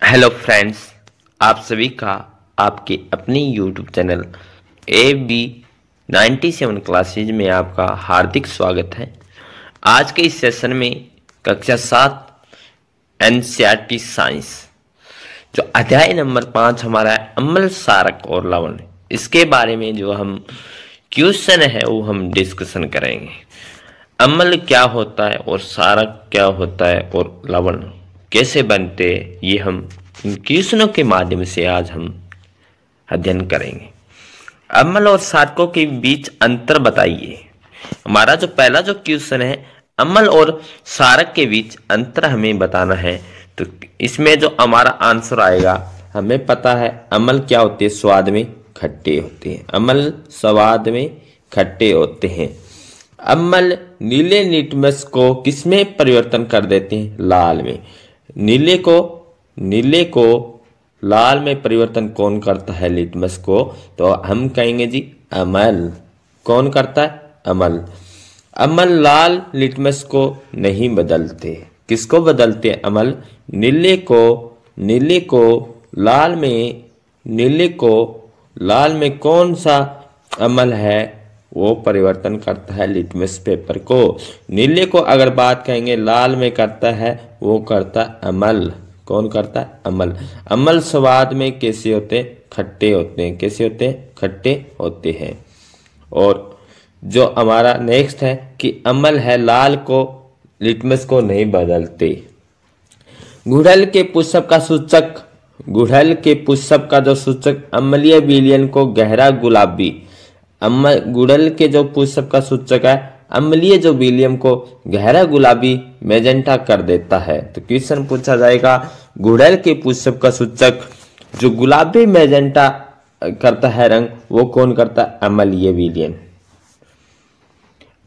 Hello friends, आप सभी का आपके अपने यूट्यूब चैनल AB97 क्लासेज में आपका हार्दिक स्वागत है। आज के इस सेशन में कक्षा 7 NCERT साइंस जो अध्याय नंबर 5 हमारा है अम्ल, सारक और लवण, इसके बारे में जो हम क्वेश्चन है वो हम डिस्कशन करेंगे। अम्ल क्या होता है और सारक क्या होता है और लवण कैसे बनते हैं, ये हम इन क्वेश्चनों के माध्यम से आज हम अध्ययन करेंगे। अम्ल और सारकों के बीच अंतर बताइए। हमारा जो पहला जो क्वेश्चन है, अम्ल और सारक के बीच अंतर हमें बताना है। तो इसमें जो हमारा आंसर आएगा, हमें पता है अम्ल क्या होते हैं, स्वाद में खट्टे होते हैं। अम्ल स्वाद में खट्टे होते हैं। अम्ल नीले लिटमस को किसमें परिवर्तन कर देते हैं, लाल में। नीले को लाल में परिवर्तन कौन करता है, लिटमस को, तो हम कहेंगे जी अम्ल। कौन करता है, अम्ल। अम्ल लाल लिटमस को नहीं बदलते। किसको बदलते हैं, अम्ल। नीले को लाल में कौन सा अम्ल है, वो परिवर्तन करता है लिटमस पेपर को। नीले को अगर बात कहेंगे लाल में करता है, वो करता है अम्ल। कौन करता है, अम्ल। अम्ल स्वाद में कैसे होते हैं, खट्टे होते हैं। कैसे होते हैं, खट्टे होते हैं। और जो हमारा नेक्स्ट है कि अम्ल है लाल को लिटमस को नहीं बदलते। गुड़हल के पुष्प का जो सूचक अम्लीय विलयन को गहरा गुलाबी। गुड़हल के जो पुष्प का सूचक है, अम्लीय जो विलयन को गहरा गुलाबी मैजेंटा कर देता है। तो क्वेश्चन पूछा जाएगा, गुड़हल के पुष्प का सूचक जो गुलाबी मैजेंटा करता है रंग, वो कौन करता है, अम्लीय विलयन।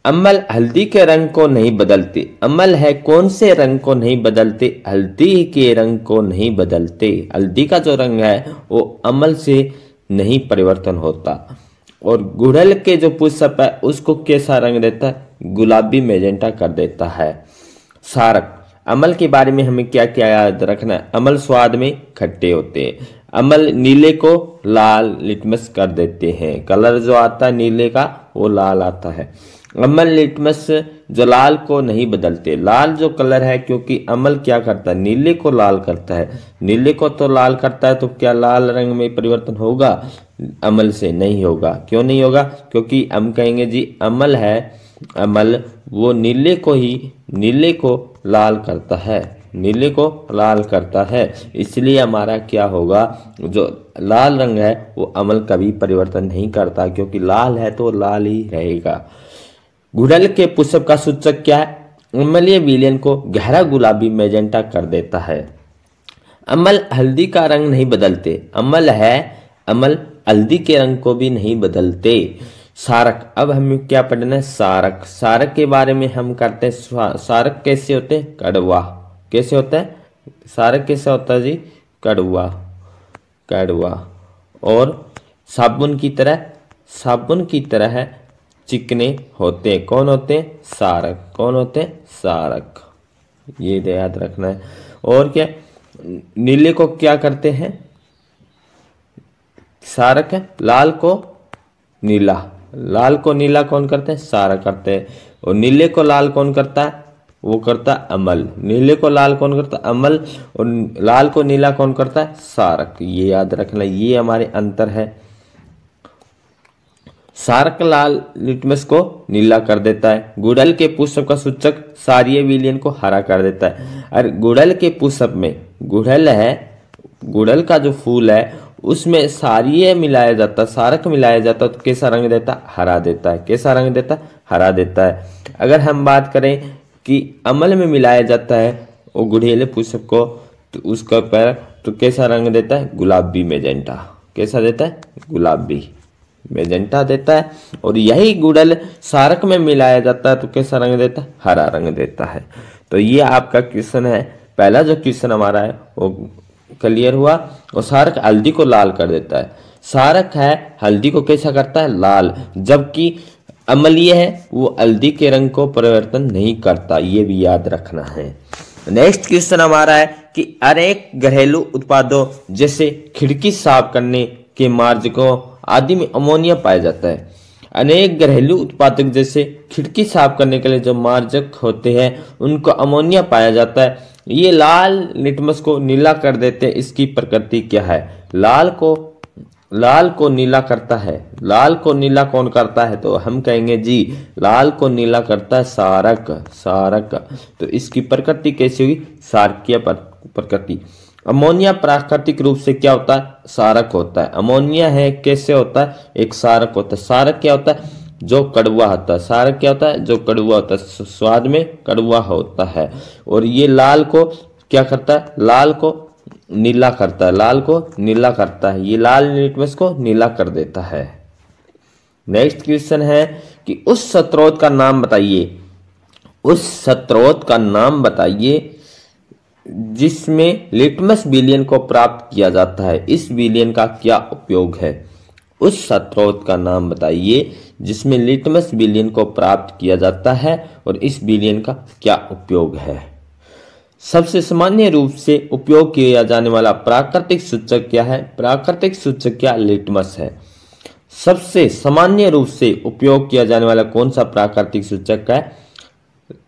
अम्ल हल्दी के रंग को नहीं बदलते। अम्ल है कौन से रंग को नहीं बदलते, हल्दी के रंग को नहीं बदलते। हल्दी का जो रंग है वो अम्ल से नहीं परिवर्तन होता। और गुड़हल के जो पुष्प है उसको कैसा रंग देता है, गुलाबी मैजेंटा कर देता है। सारक, अम्ल के बारे में हमें क्या क्या याद रखना है, अम्ल स्वाद में खट्टे होते हैं। अम्ल नीले को लाल लिटमस कर देते हैं। कलर जो आता है नीले का वो लाल आता है। अम्ल लिटमस जो लाल को नहीं बदलते। लाल जो कलर है, क्योंकि अम्ल क्या करता है, नीले को लाल करता है। नीले को तो लाल करता है, तो क्या लाल रंग में परिवर्तन होगा, अम्ल से नहीं होगा। क्यों नहीं होगा, क्योंकि हम कहेंगे जी अम्ल है, अम्ल वो नीले को लाल करता है। नीले को लाल करता है, इसलिए हमारा क्या होगा, जो लाल रंग है वो अम्ल कभी परिवर्तन नहीं करता, क्योंकि लाल है तो लाल ही रहेगा। गुड़हल के पुष्प का सूचक क्या है, अम्लीय विलयन को गहरा गुलाबी मैजेंटा कर देता है। अम्ल हल्दी का रंग नहीं बदलते। अम्ल हल्दी के रंग को भी नहीं बदलते। सारक, अब हमें क्या पढ़ना है, सारक। सारक के बारे में हम करते हैं, सारक कैसे होते हैं, कड़वा। कैसे होता है सारक, कैसे होता है जी, कड़वा। और साबुन की तरह है चिकने होते हैं। कौन होते हैं, सारक। कौन होते हैं, सारक। ये याद रखना है। और क्या, नीले को क्या करते हैं, सारक है। लाल को नीला कौन करते हैं, सारक करते हैं। और नीले को लाल कौन करता है, वो करता है अम्ल। नीले को लाल कौन करता है, अम्ल। और लाल को नीला कौन करता है, सारक। ये याद रखना, ये हमारे अंतर है। सारक लाल लिटमस को नीला कर देता है। गुड़हल के पुष्प का सूचक क्षारीय विलयन को हरा कर देता है। और गुड़हल के पुष्प में, गुड़हल का जो फूल है उसमें क्षारीय मिलाया जाता है, सारक मिलाया जाता है, तो कैसा रंग देता है, हरा देता है। कैसा रंग देता है, हरा देता है। अगर हम बात करें कि अम्ल में मिलाया जाता है वो गुड़हल पुष्प को, तो उसका पैर तो कैसा रंग देता है, गुलाबी मैजेंटा। कैसा देता है, गुलाबी मैजेंटा देता है। और यही गुड़हल सारक में मिलाया जाता है तो कैसा रंग देता है, हरा रंग देता है। तो ये आपका क्वेश्चन है, पहला जो क्वेश्चन हमारा है वो क्लियर हुआ। और सारक हल्दी को लाल कर देता है। सारक है हल्दी को कैसा करता है, लाल। जबकि अम्लीय है वो हल्दी के रंग को परिवर्तन नहीं करता, ये भी याद रखना है। नेक्स्ट क्वेश्चन हमारा है कि अनेक घरेलू उत्पादों जैसे खिड़की साफ करने के मार्जकों आदि में अमोनिया पाया जाता है। अनेक घरेलू उत्पादक जैसे खिड़की साफ करने के लिए जो मार्जक होते हैं उनको अमोनिया पाया जाता है। ये लाल लिटमस को नीला कर देते हैं। इसकी प्रकृति क्या है? लाल को नीला करता है। लाल को नीला कौन करता है? तो हम कहेंगे जी लाल को नीला करता है सारक। तो इसकी प्रकृति कैसी हुई? सारकीय प्रकृति। अमोनिया प्राकृतिक रूप से क्या होता है? सारक होता है। अमोनिया है कैसे होता है? एक सारक होता है। सारक क्या होता है? जो कड़वा होता है। सारक क्या होता है? जो कड़वा होता है, स्वाद में कड़वा होता है। और ये लाल को क्या करता है? लाल को नीला करता है। लाल को नीला करता है। ये लाल लिटमस को नीला कर देता है। नेक्स्ट क्वेश्चन है कि उस स्रोत का नाम बताइए। उस स्रोत का नाम बताइए जिसमें लिटमस विलयन को प्राप्त किया जाता है। इस विलयन का क्या उपयोग है? उस स्रोत का नाम बताइए जिसमें लिटमस विलयन को प्राप्त किया जाता है और इस विलयन का क्या उपयोग है। सबसे सामान्य रूप से उपयोग किया जाने वाला प्राकृतिक सूचक क्या है? प्राकृतिक सूचक क्या? लिटमस है। सबसे सामान्य रूप से उपयोग किया जाने वाला कौन सा प्राकृतिक सूचक है?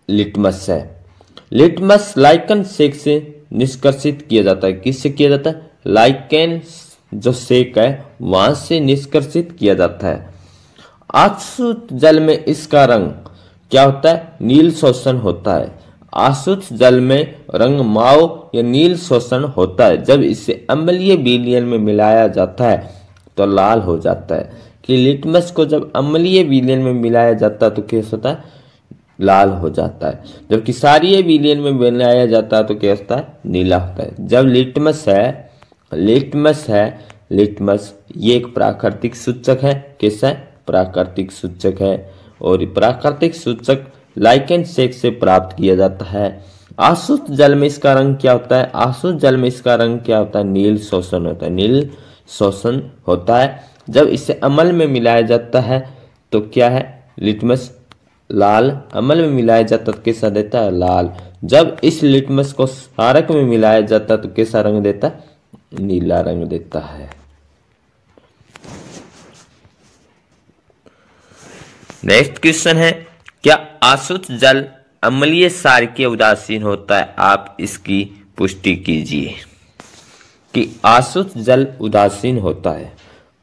लिटमस है। लिटमस लाइकन सेक से निष्कर्षित किया जाता है। किससे किया जाता है? लाइकन जो सेक है वहां से निष्कर्षित किया जाता है। आशुत जल में इसका रंग क्या होता है? नील शोषण होता है। आशुत जल में रंग माव या नील शोषण होता है। जब इसे अम्लीय विलयन में मिलाया जाता है तो लाल हो जाता है। कि लिटमस को जब अम्लीय विलयन में मिलाया जाता है तो कैसा होता है? लाल हो जाता है। जबकि क्षारीय विलयन में मिलाया जाता है तो क्या होता है? नीला होता है। जब लिटमस ये एक प्राकृतिक सूचक है। कैसा है? प्राकृतिक सूचक है। और प्राकृतिक सूचक लाइकेन सेक से प्राप्त किया जाता है। आशुत जल में इसका रंग क्या होता है? आशुत जल में इसका रंग क्या होता है? नील शोषण होता है। नील शोषण होता है। जब इसे अम्ल में मिलाया जाता है तो क्या है? लिटमस लाल। अम्ल में मिलाया जाता तो कैसा देता है? लाल। जब इस लिटमस को सारक में मिलाया जाता तो कैसा रंग देता है? नीला रंग देता है। नेक्स्ट क्वेश्चन है क्या आशुत जल अम्लीय क्षारीय उदासीन होता है? आप इसकी पुष्टि कीजिए कि आशुत जल उदासीन होता है।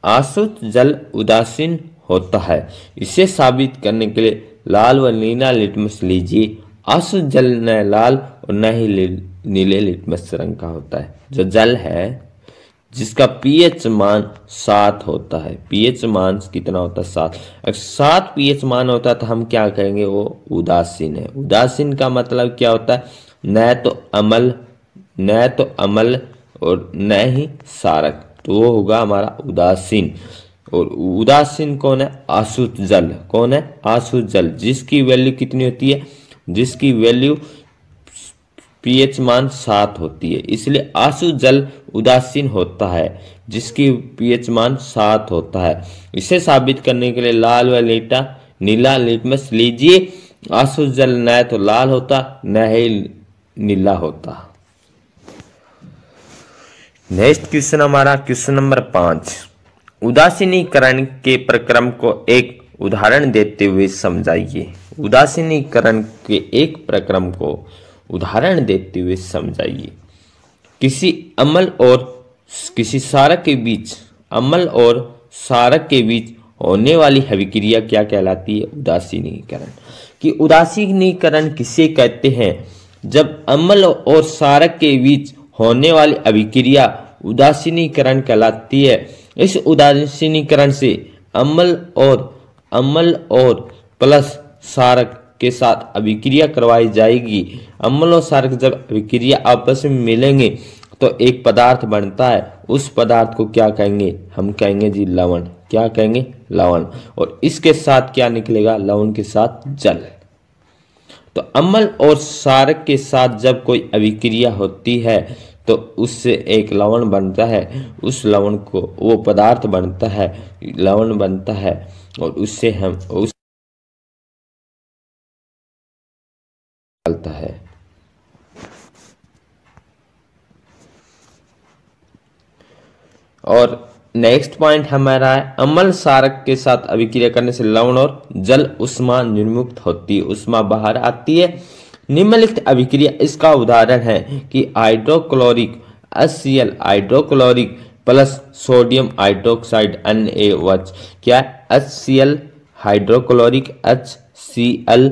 आशुत जल उदासीन होता है। इसे साबित करने के लिए लाल व नीला लिटमस लीजिए। आशुत जल न लाल और न ही नीले लिटमस रंग का होता है। जो जल है जिसका पीएच मान 7 होता है। पीएच मान कितना होता है? 7। अगर 7 पीएच मान होता है तो हम क्या कहेंगे? वो उदासीन है। उदासीन का मतलब क्या होता है? न तो अम्ल और न ही सारक, तो वो होगा हमारा उदासीन। और उदासीन कौन है? आशुत जल। कौन है? आशुत जल। जिसकी वैल्यू कितनी होती है? जिसकी वैल्यू पीएच मान 7 होती है। इसलिए आशुत जल उदासीन होता है जिसकी पीएच मान 7 होता है। इसे साबित करने के लिए लाल व नीला लिटमस लीजिए। आशुत जल न तो लाल होता न ही नीला होता। नेक्स्ट क्वेश्चन हमारा क्वेश्चन नंबर 5। उदासीनीकरण के प्रक्रम को एक उदाहरण देते हुए समझाइए। उदासीनीकरण के एक प्रक्रम को उदाहरण देते हुए समझाइए। किसी अम्ल और किसी सारक के बीच होने वाली अभिक्रिया क्या कहलाती है? उदासीनीकरण। कि उदासीनीकरण किसे कहते हैं? जब अम्ल और सारक के बीच होने वाली अभिक्रिया उदासीनीकरण कहलाती है। इस उदासीनीकरण से अम्ल और प्लस सारक के साथ अभिक्रिया करवाई जाएगी। अम्ल और सारक जब अभिक्रिया आपस में मिलेंगे तो एक पदार्थ बनता है। उस पदार्थ को क्या कहेंगे? हम कहेंगे जी लवण। क्या कहेंगे? लवण। और इसके साथ क्या निकलेगा? लवण के साथ जल। तो अम्ल और सारक के साथ जब कोई अभिक्रिया होती है तो उससे एक लवण बनता है। उस लवण को वो पदार्थ बनता है, लवण बनता है। और उससे हम उस है। और नेक्स्ट पॉइंट हमारा है अम्ल सारक के साथ अभिक्रिया करने से लवण और जल उष्मा निर्मुक्त होती है, उष्मा बाहर आती है। निम्नलिखित अभिक्रिया इसका उदाहरण है कि hydrochloric HCl hydrochloric plus sodium hydroxide NaOH। क्या HCl hydrochloric HCl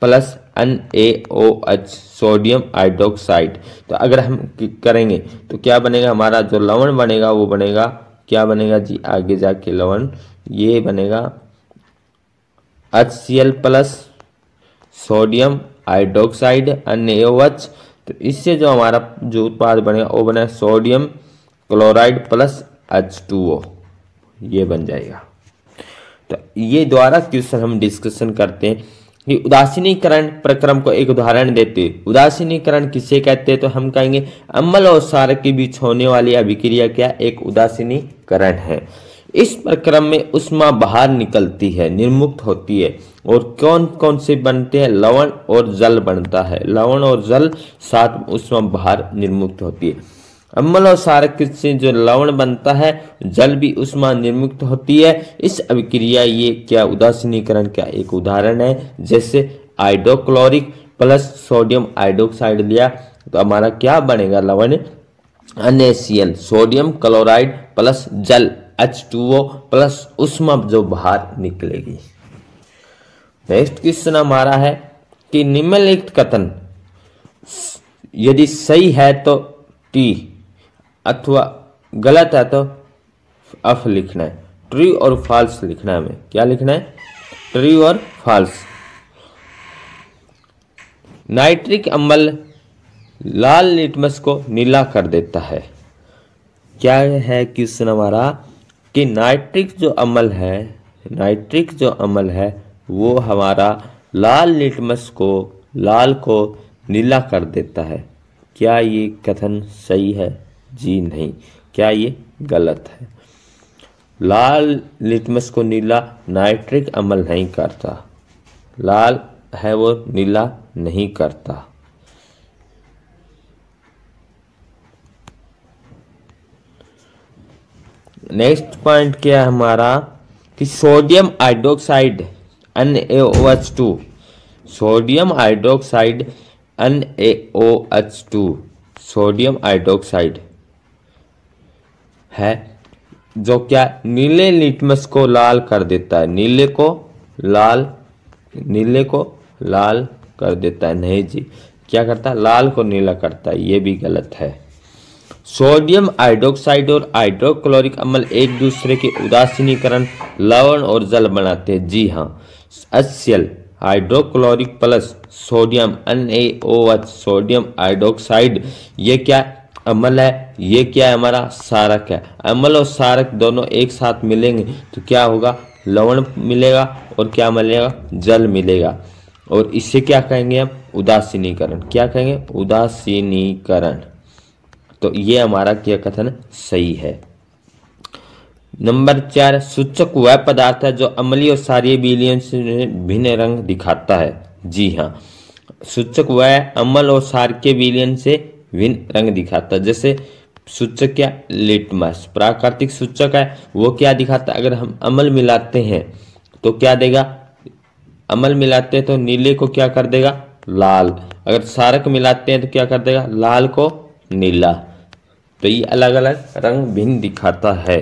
plus NaOH sodium hydroxide. तो अगर हम करेंगे तो क्या बनेगा, हमारा जो लवण बनेगा वो बनेगा, क्या बनेगा जी आगे जाके लवण, ये बनेगा HCl plus sodium hydroxide NaOH। तो इससे जो हमारा जो उत्पाद बनेगा वो बनेगा सोडियम क्लोराइड प्लस H2O, ये बन जाएगा। तो ये द्वारा क्वेश्चन हम डिस्कशन करते हैं कि उदासीनीकरण प्रक्रम को एक उदाहरण देते हैं। उदासीनीकरण किसे कहते हैं, तो हम कहेंगे अम्ल और क्षारक के बीच होने वाली अभिक्रिया क्या एक उदासीनीकरण है। इस प्रक्रम में उष्मा बाहर निकलती है, निर्मुक्त होती है, और कौन कौन से बनते हैं, लवण और जल बनता है, लवण और जल साथ उष्मा बाहर निर्मुक्त होती है। अम्ल और क्षारक से जो लवण बनता है, जल भी उष्मा निर्मुक्त होती है। इस अभिक्रिया ये क्या उदासीनीकरण का एक उदाहरण है। जैसे हाइड्रोक्लोरिक प्लस सोडियम हाइड्रोक्साइड लिया तो हमारा क्या बनेगा, लवण NaCl सोडियम क्लोराइड प्लस जल H2O प्लस उष्मा जो बाहर निकलेगी। नेक्स्ट क्वेश्चन हमारा है कि निम्नलिखित कथन यदि सही है तो T अथवा गलत है तो F लिखना है। ट्रू और फॉल्स लिखना है, हमें क्या लिखना है, ट्रू और फॉल्स। नाइट्रिक अम्ल लाल लिटमस को नीला कर देता है। क्या है क्वेश्चन हमारा कि नाइट्रिक जो अम्ल है वो हमारा लाल लिटमस को लाल को नीला कर देता है। क्या ये कथन सही है जी नहीं, क्या ये गलत है। लाल लिटमस को नीला नाइट्रिक अम्ल नहीं करता, लाल है वो नीला नहीं करता। नेक्स्ट पॉइंट क्या है हमारा कि sodium hydroxide NaOH2, sodium hydroxide NaOH2 sodium hydroxide है जो क्या नीले लिटमस को लाल कर देता है, नीले को लाल कर देता है। नहीं जी, क्या करता है, लाल को नीला करता है, ये भी गलत है। सोडियम हाइड्रोक्साइड और हाइड्रोक्लोरिक अम्ल एक दूसरे के उदासीनीकरण लवण और जल बनाते हैं। जी हाँ, HCl hydrochloric plus sodium NaOH sodium hydroxide, ये क्या अम्ल है, ये क्या है हमारा क्षारक है। अम्ल और क्षारक दोनों एक साथ मिलेंगे तो क्या होगा, लवण मिलेगा और क्या मिलेगा, जल मिलेगा, और इससे क्या कहेंगे हम, उदासीनीकरण। क्या कहेंगे, उदासीनीकरण। तो ये हमारा क्या कथन सही है। नंबर 4, सूचक वह पदार्थ है जो अम्लीय और क्षारीय विलयन से भिन्न रंग दिखाता है। जी हाँ, सूचक वह अम्ल और क्षार के विलयन से भिन्न रंग दिखाता है। जैसे सूचक क्या, लिटमस प्राकृतिक सूचक है, वो क्या दिखाता है, अगर हम अम्ल मिलाते हैं तो क्या देगा, अम्ल मिलाते हैं तो नीले को क्या कर देगा, लाल। अगर क्षारक मिलाते हैं तो क्या कर देगा, लाल को नीला। तो ये अलग अलग रंग भिन्न दिखाता है।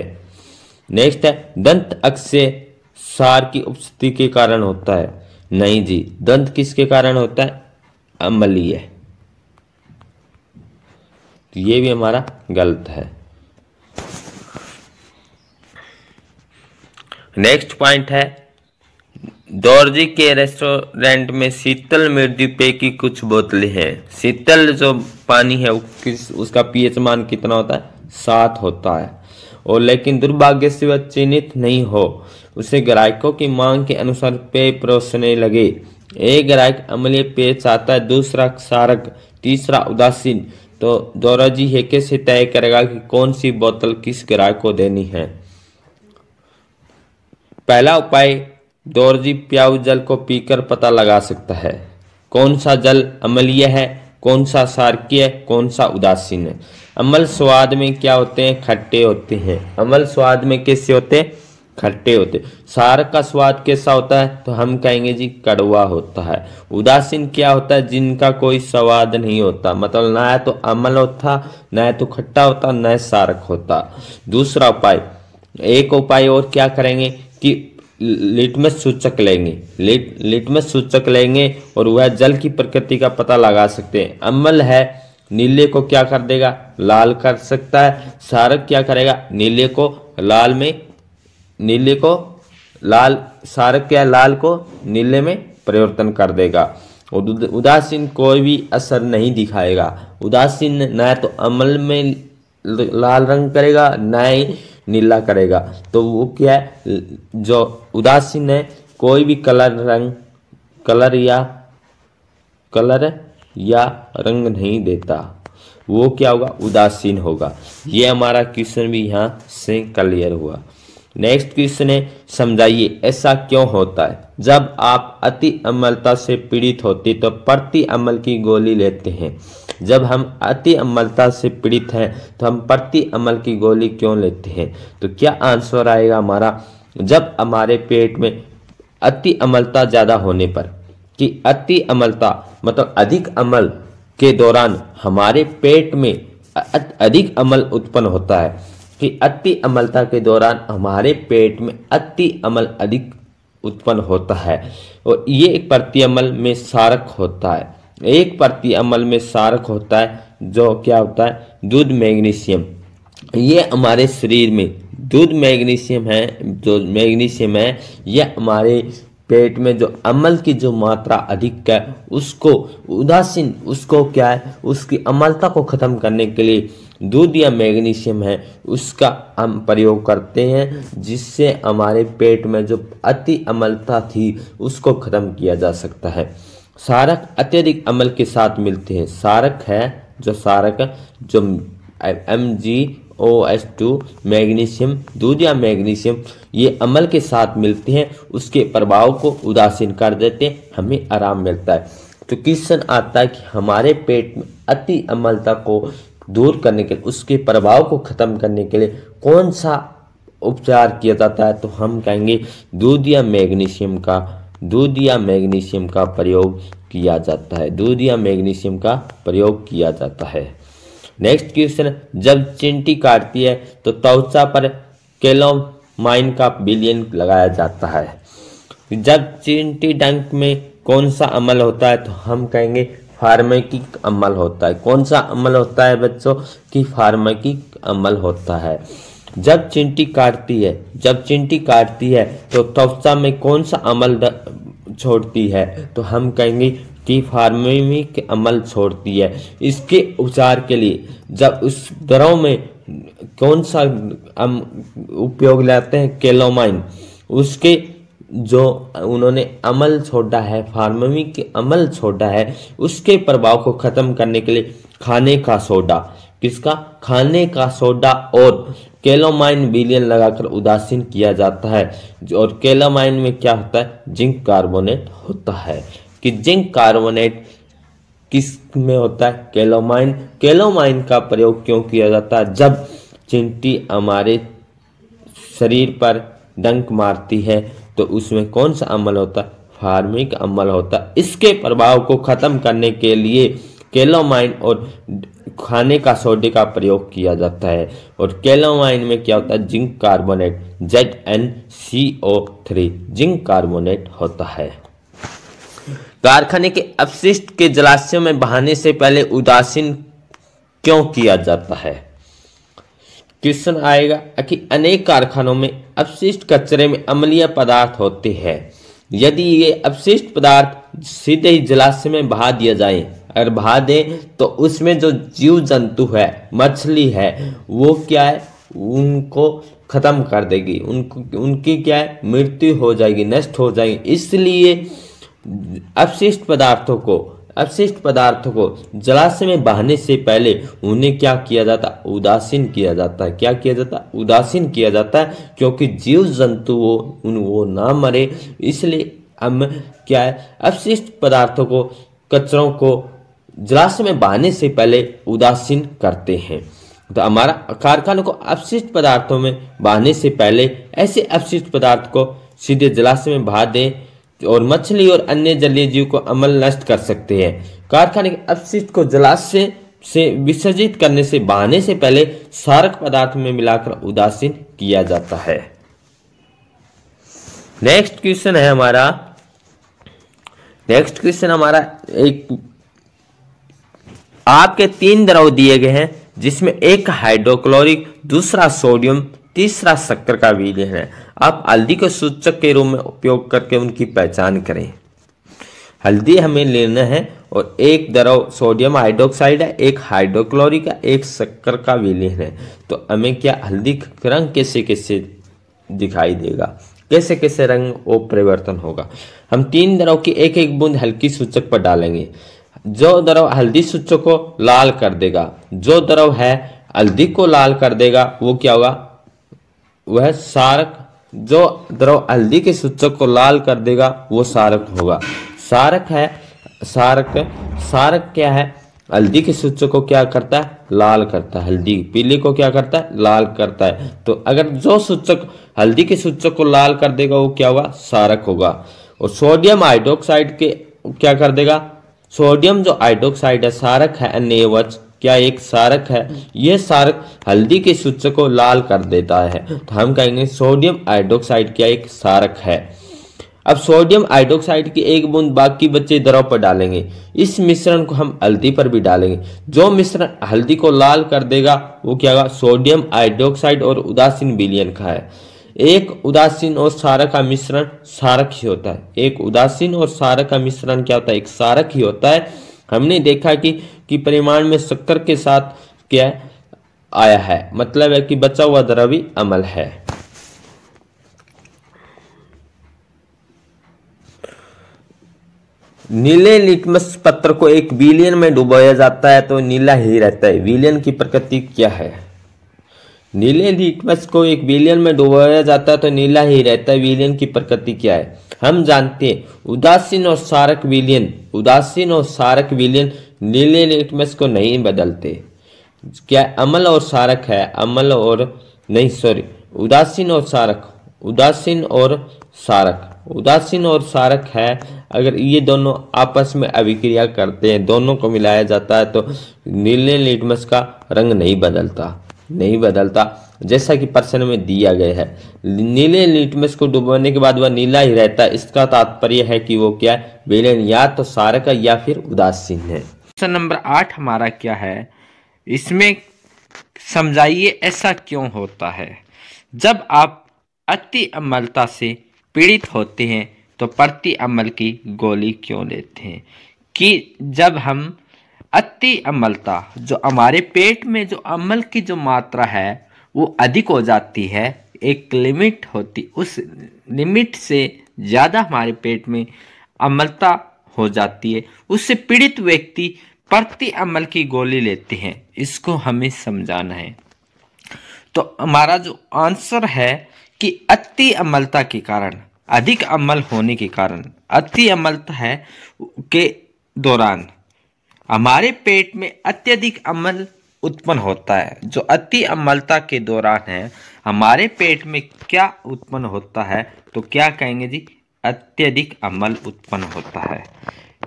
नेक्स्ट है दंत अक्ष क्षार की उपस्थिति के कारण होता है। नहीं जी, दंत किसके कारण होता है, अम्लीय है, तो ये भी हमारा गलत है। नेक्स्ट पॉइंट है दौरजी के रेस्टोरेंट में शीतल मृत्यु पेय की कुछ बोतलें हैं। शीतल जो पानी है उसका पीएच मान कितना होता है, 7 होता है, और लेकिन दुर्भाग्य से वह चिन्हित नहीं हो, उसे ग्राहकों की मांग के अनुसार पेय परोसने लगे। एक ग्राहक अम्लीय पेय चाहता है, दूसरा क्षारक, तीसरा उदासीन। तो दौराजी ये कैसे तय करेगा कि कौन सी बोतल किस ग्राहक को देनी है। पहला उपाय, दौरजी प्याऊ जल को पीकर पता लगा सकता है कौन सा जल अम्लीय है कौन सा सारकीय है, कौन सा उदासीन है। अम्ल स्वाद में क्या होते हैं, खट्टे होते हैं। अम्ल स्वाद में कैसे होते हैं, खट्टे होते। सारक का स्वाद कैसा होता है, तो हम कहेंगे जी कड़वा होता है। उदासीन क्या होता है, जिनका कोई स्वाद नहीं होता, मतलब ना है तो अम्ल होता, ना है तो खट्टा होता, ना है सारक होता। दूसरा उपाय, एक उपाय और क्या करेंगे कि लिटमस सूचक लेंगे, लिटमस सूचक लेंगे और वह जल की प्रकृति का पता लगा सकते हैं। अम्ल है, नीले को क्या कर देगा, लाल कर सकता है। सारक क्या करेगा, नीले को लाल में, नीले को लाल, सारक क्या लाल को नीले में परिवर्तन कर देगा। और उदासीन कोई भी असर नहीं दिखाएगा। उदासीन न तो अम्ल में लाल रंग करेगा, न ही नीला करेगा। तो वो क्या है, जो उदासीन है कोई भी कलर या रंग नहीं देता, वो क्या होगा, उदासीन होगा। ये हमारा क्वेश्चन भी यहाँ से क्लियर हुआ। नेक्स्ट क्वेश्चन है, समझाइए ऐसा क्यों होता है। जब आप अति अम्लता से पीड़ित होते तो प्रति अम्ल की गोली लेते हैं। जब हम अति अम्लता से पीड़ित हैं तो हम प्रति अम्ल की गोली क्यों लेते हैं। तो क्या आंसर आएगा हमारा, जब हमारे पेट में अति अम्लता ज़्यादा होने पर, कि अति अम्लता मतलब अधिक अम्ल के दौरान हमारे पेट में अधिक अम्ल उत्पन्न होता है, कि अति अम्लता के दौरान हमारे पेट में अति अम्ल अधिक उत्पन्न होता है। और ये एक प्रति अम्ल में सारक होता है, एक प्रति अम्ल में सारक होता है, जो क्या होता है, दूध मैग्नीशियम। ये हमारे शरीर में दूध मैग्नीशियम है, जो मैग्नीशियम है ये हमारे पेट में जो अम्ल की जो मात्रा अधिक है उसको उदासीन, उसको क्या है, उसकी अम्लता को खत्म करने के लिए दूध या मैग्नीशियम है उसका हम प्रयोग करते हैं, जिससे हमारे पेट में जो अति अम्लता थी उसको खत्म किया जा सकता है। सारक अत्यधिक अम्ल के साथ मिलते हैं। सारक है जो MgOH2 मैग्नीशियम, दूध या मैग्नीशियम, ये अम्ल के साथ मिलते हैं, उसके प्रभाव को उदासीन कर देते हैं, हमें आराम मिलता है। तो क्वेश्चन आता है कि हमारे पेट में अति अम्लता को दूर करने के लिए, उसके प्रभाव को खत्म करने के लिए कौन सा उपचार किया जाता है। तो हम कहेंगे दूध या मैग्नीशियम का प्रयोग किया जाता है, दूध या मैग्नीशियम का प्रयोग किया जाता है। नेक्स्ट क्वेश्चन, जब चींटी काटती है तो त्वचा पर कैलोमाइन का विलयन लगाया जाता है। जब चींटी डंक में कौन सा अम्ल होता है, तो हम कहेंगे फार्मेकिक अम्ल होता है। कौन सा अम्ल होता है बच्चों, कि फार्मेकिक अम्ल होता है। जब चींटी काटती है तो त्वचा में कौन सा अम्ल छोड़ती है, तो हम कहेंगे कि फार्मेकिक अम्ल छोड़ती है। इसके उपचार के लिए जब उस द्रव में कौन सा उपयोग लेते हैं, कैलोमाइन, उसके जो उन्होंने अम्ल छोड़ा है, फार्मेकिक अम्ल छोड़ा है, उसके प्रभाव को खत्म करने के लिए खाने का सोडा, खाने का सोडा और कैलोमाइन विलयन लगाकर उदासीन किया जाता है। और कैलोमाइन में क्या होता है, जिंक कार्बोनेट होता है। कि जिंक कार्बोनेट किस में होता है, कैलोमाइन का प्रयोग क्यों किया जाता है, जब चींटी हमारे शरीर पर डंक मारती है तो उसमें कौन सा अम्ल होता है, फार्मिक अम्ल होता है। इसके प्रभाव को खत्म करने के लिए कैलोमाइन और खाने का सोडे का प्रयोग किया जाता है। और कैलोमाइन में क्या होता है, zinc carbonate, ZnCO3 zinc carbonate होता है। कारखाने के अपशिष्ट के जलाशयों में बहाने से पहले उदासीन क्यों किया जाता है। क्वेश्चन आएगा कि अनेक कारखानों में अपशिष्ट कचरे में अम्लीय पदार्थ होते हैं। यदि ये अपशिष्ट पदार्थ सीधे ही जलाशय में बहा दिया जाए, अगर बहा दें तो उसमें जो जीव जंतु है, मछली है, वो क्या है, उनको खत्म कर देगी, उनकी क्या है, मृत्यु हो जाएगी, नष्ट हो जाएगी। इसलिए अपशिष्ट पदार्थों को जलाशय में बहाने से पहले उन्हें क्या किया जाता, उदासीन किया जाता है। क्या किया जाता, उदासीन किया जाता है, क्योंकि जीव जंतु वो ना मरे। इसलिए हम क्या है, अपशिष्ट पदार्थों को, कचरों को जलाशय में बहाने से पहले उदासीन करते हैं। तो हमारा कारखानों को अपशिष्ट पदार्थों में बहाने से पहले ऐसे अपशिष्ट पदार्थ को सीधे जलाशय में बहा दें और मछली और अन्य जलीय जीव को अमल नष्ट कर सकते हैं। कारखाने के अपशिष्ट को जलाशय से विसर्जित करने से बहाने से पहले सारक पदार्थ में मिलाकर उदासीन किया जाता है। नेक्स्ट क्वेश्चन हमारा एक आपके 3 द्रव दिए गए हैं, जिसमें एक हाइड्रोक्लोरिक, दूसरा सोडियम, तीसरा शक्कर का विलयन है। आप हल्दी को सूचक के रूप में उपयोग करके उनकी पहचान करें। हल्दी हमें लेना है और एक द्रव सोडियम हाइड्रोक्साइड है, एक हाइड्रोक्लोरिक है, एक शक्कर का विलयन है। तो हमें क्या हल्दी का रंग कैसे कैसे दिखाई देगा, कैसे कैसे रंग वो परिवर्तन होगा। हम 3 द्रव की एक एक बूंद हल्की सूचक पर डालेंगे। जो द्रव हल्दी सूचक को लाल कर देगा, जो द्रव है हल्दी को लाल कर देगा, वो क्या होगा, वह सारक। जो द्रव हल्दी के सूचक को लाल कर देगा वो सारक होगा। सारक क्या है, हल्दी के सूचक को क्या करता है, लाल करता है। हल्दी पीले को क्या करता है, लाल करता है। तो अगर जो सूचक हल्दी के सूचक को लाल कर देगा वो क्या होगा, सारक होगा। और सोडियम हाइड्रोक्साइड के क्या कर देगा, सोडियम जो हाइड्रोक्साइड है सारक है, NaOH क्या एक सारक है। यह सारक हल्दी के सूचक को लाल कर देता है। तो हम कहेंगे सोडियम हाइड्रोक्साइड क्या एक सारक है। अब सोडियम हाइड्रोक्साइड की एक बूंद बाकी बचे द्रव पर डालेंगे। इस मिश्रण को हम हल्दी पर भी डालेंगे। जो मिश्रण हल्दी को लाल कर देगा वो क्या होगा, सोडियम हाइड्रोक्साइड और उदासीन विलयन का है। एक उदासीन और सारक का मिश्रण सारक ही होता है। एक उदासीन और सारक का मिश्रण क्या होता है, एक सारक ही होता है। हमने देखा कि परिमाण में शक्कर के साथ क्या आया है, मतलब है कि बचा हुआ द्रव्य अम्ल है। नीले लिटमस पत्र को एक विलयन में डुबोया जाता है तो नीला ही रहता है। विलयन की प्रकृति क्या है। नीले लिटमस को एक विलयन में डुबोया जाता है तो नीला ही रहता है। विलयन की प्रकृति क्या है, हम जानते हैं। उदासीन और सारक विलयन नीले लिटमस को नहीं बदलते। क्या अम्ल और सारक है, उदासीन और सारक है। अगर ये दोनों आपस में अभिक्रिया करते हैं, दोनों को मिलाया जाता है तो नीले लिटमस का रंग नहीं बदलता जैसा कि प्रश्न में दिया गया है। नीले लिटमस को डुबोने के बाद वह नीला ही रहता है। इसका तात्पर्य है कि वो क्या है, विलयन या तो सारक है या फिर उदासीन है। क्वेश्चन नंबर 8 हमारा क्या है, इसमें समझाइए ऐसा क्यों होता है। जब आप अति अम्लता से पीड़ित होते हैं तो प्रति अम्ल की गोली क्यों लेते हैं। कि जब हम अति अम्लता, जो हमारे पेट में जो अम्ल की जो मात्रा है वो अधिक हो जाती है, एक लिमिट होती, उस लिमिट से ज़्यादा हमारे पेट में अम्लता हो जाती है, उससे पीड़ित व्यक्ति प्रति अम्ल की गोली लेते हैं। इसको हमें समझाना है। तो हमारा जो आंसर है कि अति अम्लता के कारण, अधिक अम्ल होने के कारण, अति अम्लता है के दौरान हमारे पेट में अत्यधिक अम्ल उत्पन्न होता है। जो अति अम्लता के दौरान है हमारे पेट में क्या उत्पन्न होता है, तो क्या कहेंगे जी, अत्यधिक अम्ल उत्पन्न होता है।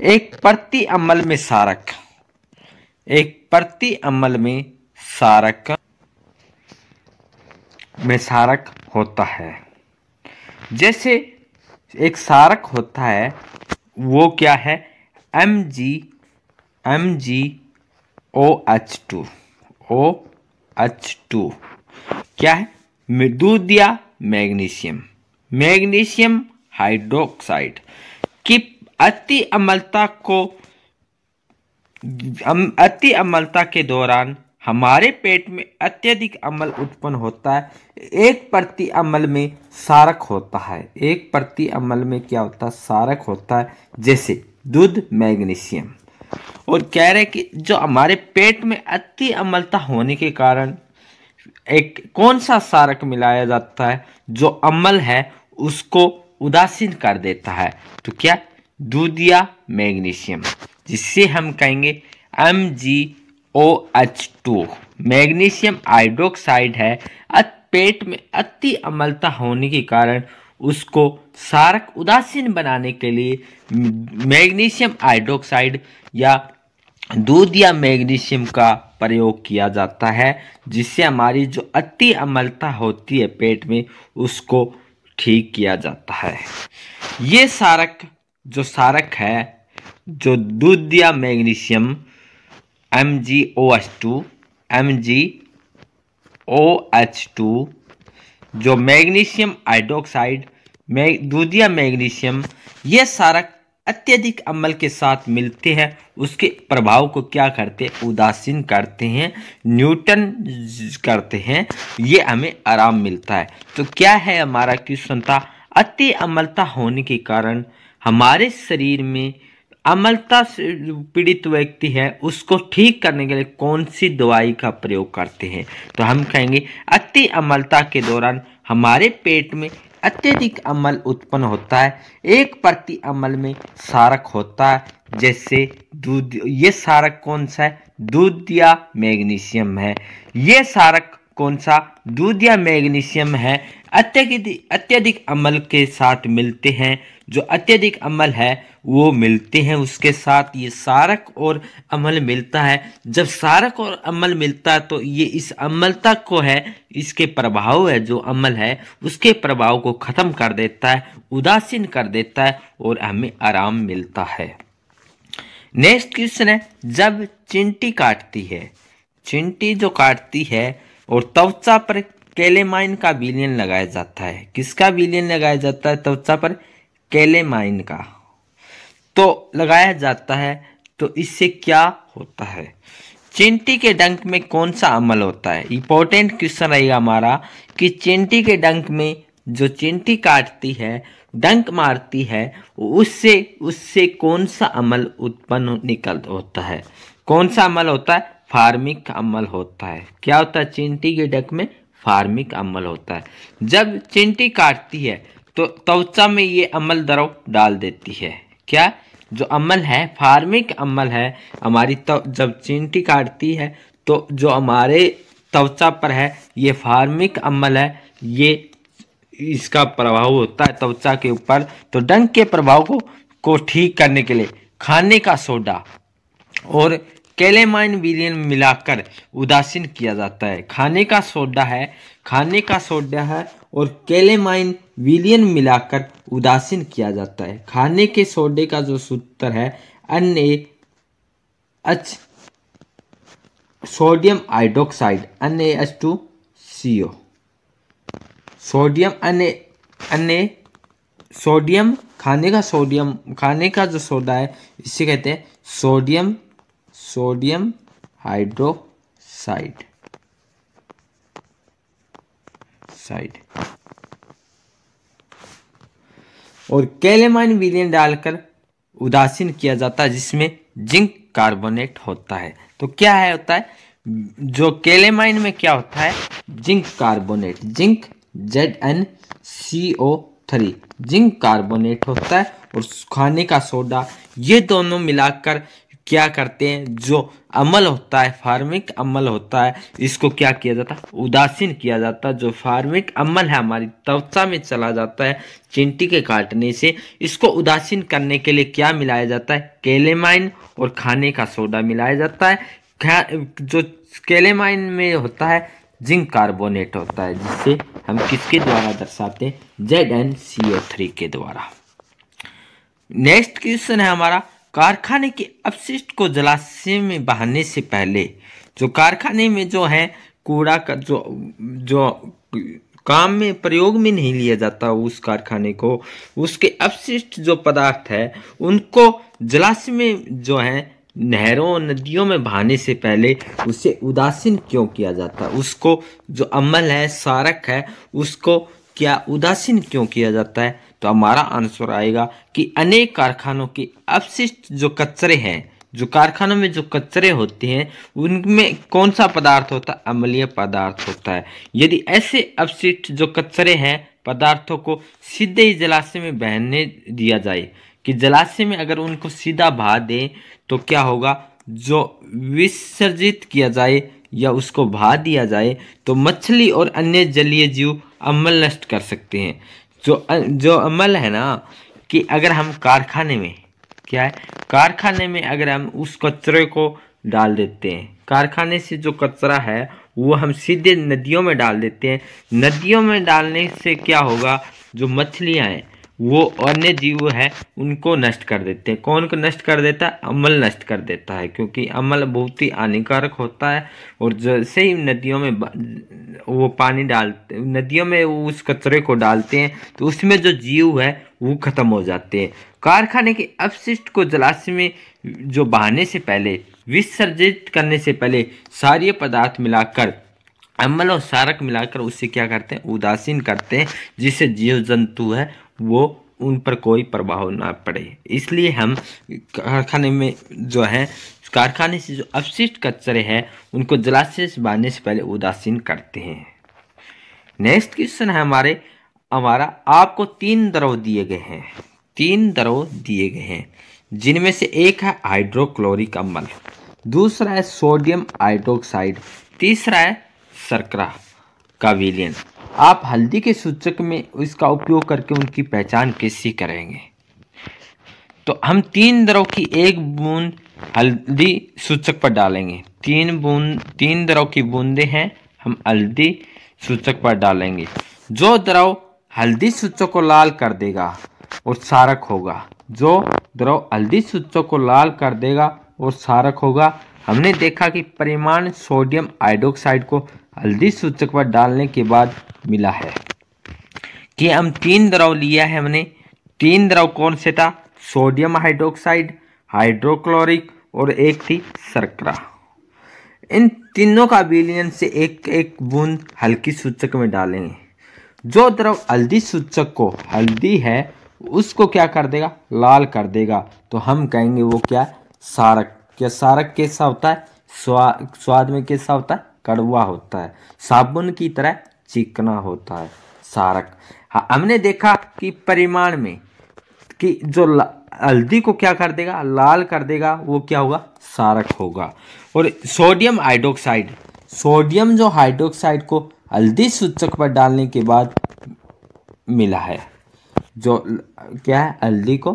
एक प्रति अम्ल में सारक होता है। जैसे एक सारक होता है वो क्या है, MgOH2 क्या है, दूध या मैग्नीशियम हाइड्रोक्साइड की अति अम्लता के दौरान हमारे पेट में अत्यधिक अम्ल उत्पन्न होता है। एक प्रति अम्ल में सारक होता है। एक प्रति अम्ल में क्या होता है, सारक होता है। जैसे दूध, मैग्नीशियम। और कह रहे कि जो हमारे पेट में अति अम्लता होने के कारण एक कौन सा सारक मिलाया जाता है, जो अम्ल है उसको उदासीन कर देता है। तो क्या, दूध या मैग्नीशियम, जिससे हम कहेंगे MgOH2 मैग्नीशियम हाइड्रोक्साइड है। पेट में अति अम्लता होने के कारण उसको सारक उदासीन बनाने के लिए मैग्नीशियम हाइड्रोक्साइड या दूध या मैग्नीशियम का प्रयोग किया जाता है, जिससे हमारी जो अति अम्लता होती है पेट में उसको ठीक किया जाता है। ये सारक है जो दूध या मैग्नीशियम MgOH2 जो मैग्नीशियम हाइड्रोक्साइड दूध या मैग्नीशियम, ये सारक अत्यधिक अम्ल के साथ मिलते हैं, उसके प्रभाव को क्या करते हैं, उदासीन करते हैं, न्यूटन करते हैं, ये हमें आराम मिलता है। तो क्या है हमारा क्वेश्चन था, अति अम्लता होने के कारण हमारे शरीर में अम्लता से पीड़ित व्यक्ति है उसको ठीक करने के लिए कौन सी दवाई का प्रयोग करते हैं। तो हम कहेंगे अति अम्लता के दौरान हमारे पेट में अत्यधिक अम्ल उत्पन्न होता है। एक प्रति अम्ल में सारक होता है, जैसे दूध। ये सारक कौन सा है, दूध या मैग्नीशियम है। ये सारक कौन सा, दूध या मैग्नीशियम है, अत्यधिक अम्ल के साथ मिलते हैं। जो अत्यधिक अम्ल है वो मिलते हैं, उसके साथ ये सारक और अम्ल मिलता है। जब सारक और अम्ल मिलता है तो ये इस अम्लता को है, इसके प्रभाव है, जो अम्ल है उसके प्रभाव को खत्म कर देता है, उदासीन कर देता है और हमें आराम मिलता है। नेक्स्ट क्वेश्चन है, जब चींटी काटती है, चींटी जो काटती है और त्वचा पर कैलेमाइन का विलयन लगाया जाता है। किसका विलयन लगाया जाता है, त्वचा पर कैलेमाइन का तो लगाया जाता है। तो इससे क्या होता है, चींटी के डंक में कौन सा अम्ल होता है। इंपॉर्टेंट क्वेश्चन रहेगा हमारा कि चींटी के डंक में, जो चींटी काटती है, डंक मारती है, उससे कौन सा अम्ल उत्पन्न होता है। कौन सा अम्ल होता है, फार्मिक अम्ल होता है। क्या होता है, चींटी के डंक में फार्मिक अम्ल होता है। जब चींटी काटती है तो त्वचा में ये अम्ल द्रव डाल देती है। क्या, जो अम्ल है फार्मिक अम्ल है हमारी, जब चींटी काटती है तो जो हमारे त्वचा पर है ये फार्मिक अम्ल है, ये इसका प्रभाव होता है त्वचा के ऊपर। तो डंक के प्रभाव को ठीक करने के लिए खाने का सोडा और कैलेमाइन विलयन मिलाकर उदासीन किया जाता है। खाने का सोडा है और कैलेमाइन विलयन मिलाकर उदासीन किया जाता है। खाने के सोडे का जो सूत्र है NaH sodium hydroxide NaH2CO। Sodium खाने का जो सोडा है इसे कहते हैं सोडियम हाइड्रोक्साइड और कैलेमाइन विलयन डालकर उदासीन किया जाता है, जिसमें जिंक कार्बोनेट होता है। तो क्या है होता है, जो कैलेमाइन में क्या होता है, zinc carbonate, zinc ZnCO3 zinc carbonate होता है और खाने का सोडा, ये दोनों मिलाकर क्या करते हैं, जो अम्ल होता है फार्मिक अम्ल होता है, इसको क्या किया जाता है, उदासीन किया जाता है। जो फार्मिक अम्ल है हमारी त्वचा में चला जाता है चींटी के काटने से, इसको उदासीन करने के लिए क्या मिलाया जाता है, कैलेमाइन और खाने का सोडा मिलाया जाता है। जो कैलेमाइन में होता है जिंक कार्बोनेट होता है, जिससे हम किसके द्वारा दर्शाते हैं, ZnCO3 के द्वारा। नेक्स्ट क्वेश्चन है हमारा, कारखाने के अपशिष्ट को जलाशय में बहाने से पहले, जो कारखाने में जो है कूड़ा का जो काम में प्रयोग में नहीं लिया जाता, उस कारखाने को, उसके अपशिष्ट जो पदार्थ है उनको जलाशय में जो है नहरों नदियों में बहाने से पहले उसे उदासीन क्यों किया जाता है। उसको जो अम्ल है सारक है उसको क्या उदासीन क्यों किया जाता है। तो हमारा आंसर आएगा कि अनेक कारखानों के अपशिष्ट जो कचरे हैं, जो कारखानों में जो कचरे होते हैं उनमें कौन सा पदार्थ होता है, अम्लीय पदार्थ होता है। यदि ऐसे अपशिष्ट जो कचरे हैं पदार्थों को सीधे ही जलाशय में बहने दिया जाए, कि जलाशय में अगर उनको सीधा बहा दें तो क्या होगा, जो विसर्जित किया जाए या उसको बहा दिया जाए तो मछली और अन्य जलीय जीव अम्ल नष्ट कर सकते हैं। जो अम्ल है ना, कि अगर हम कारखाने में क्या है, कारखाने में अगर हम उस कचरे को डाल देते हैं, कारखाने से जो कचरा है वो हम सीधे नदियों में डाल देते हैं। नदियों में डालने से क्या होगा, जो मछलियां हैं वो अन्य जीव है उनको नष्ट कर देते हैं। कौन को नष्ट कर देता है? अम्ल नष्ट कर देता है, क्योंकि अम्ल बहुत ही हानिकारक होता है। और जैसे ही नदियों में वो पानी डालते, नदियों में उस कचरे को डालते हैं तो उसमें जो जीव है वो खत्म हो जाते हैं। कारखाने के अपशिष्ट को जलाशय में जो बहाने से पहले, विसर्जित करने से पहले सारे पदार्थ मिलाकर, अम्ल और सारक मिलाकर उससे क्या करते हैं, उदासीन करते हैं, जिससे जीव जंतु है वो उन पर कोई प्रभाव ना पड़े। इसलिए हम कारखाने में जो है, कारखाने से जो अपशिष्ट कचरे हैं उनको जलाशय से बहाने से पहले उदासीन करते हैं। नेक्स्ट क्वेश्चन है हमारा आपको 3 द्रव दिए गए हैं, 3 द्रव दिए गए हैं, जिनमें से एक है हाइड्रोक्लोरिक अम्ल, दूसरा है सोडियम हाइड्रोक्साइड, तीसरा है शर्करा का विलयन। आप हल्दी के सूचक में इसका उपयोग करके उनकी पहचान कैसे करेंगे? तो हम 3 द्रव की 1 बूंद हल्दी सूचक पर डालेंगे। 3 द्रव की बूंदे हैं, हम हल्दी सूचक पर डालेंगे। जो द्रव हल्दी सूचक को लाल कर देगा और क्षारक होगा, जो द्रव हल्दी सूचक को लाल कर देगा और क्षारक होगा। हमने देखा कि परिमाण सोडियम हाइड्रोक्साइड को हल्दी सूचक पर डालने के बाद मिला है कि हम 3 द्रव लिया है हमने। 3 द्रव कौन से था? सोडियम हाइड्रोक्साइड, हाइड्रोक्लोरिक और एक थी शर्करा। इन तीनों का विलयन से एक एक बूंद हल्की सूचक में डालेंगे। जो द्रव हल्दी सूचक को, हल्दी है उसको क्या कर देगा, लाल कर देगा, तो हम कहेंगे वो क्या, क्षारक। क्या क्षारक कैसा होता है? स्वाद में कैसा होता है? कड़वा होता है, साबुन की तरह चिकना होता है क्षारक। हाँ, हमने देखा कि परिमाण में कि जो हल्दी को क्या कर देगा, लाल कर देगा, वो क्या होगा, क्षारक होगा। और सोडियम हाइड्रोक्साइड, सोडियम जो हाइड्रोक्साइड को हल्दी सूचक पर डालने के बाद मिला है, जो क्या है, हल्दी को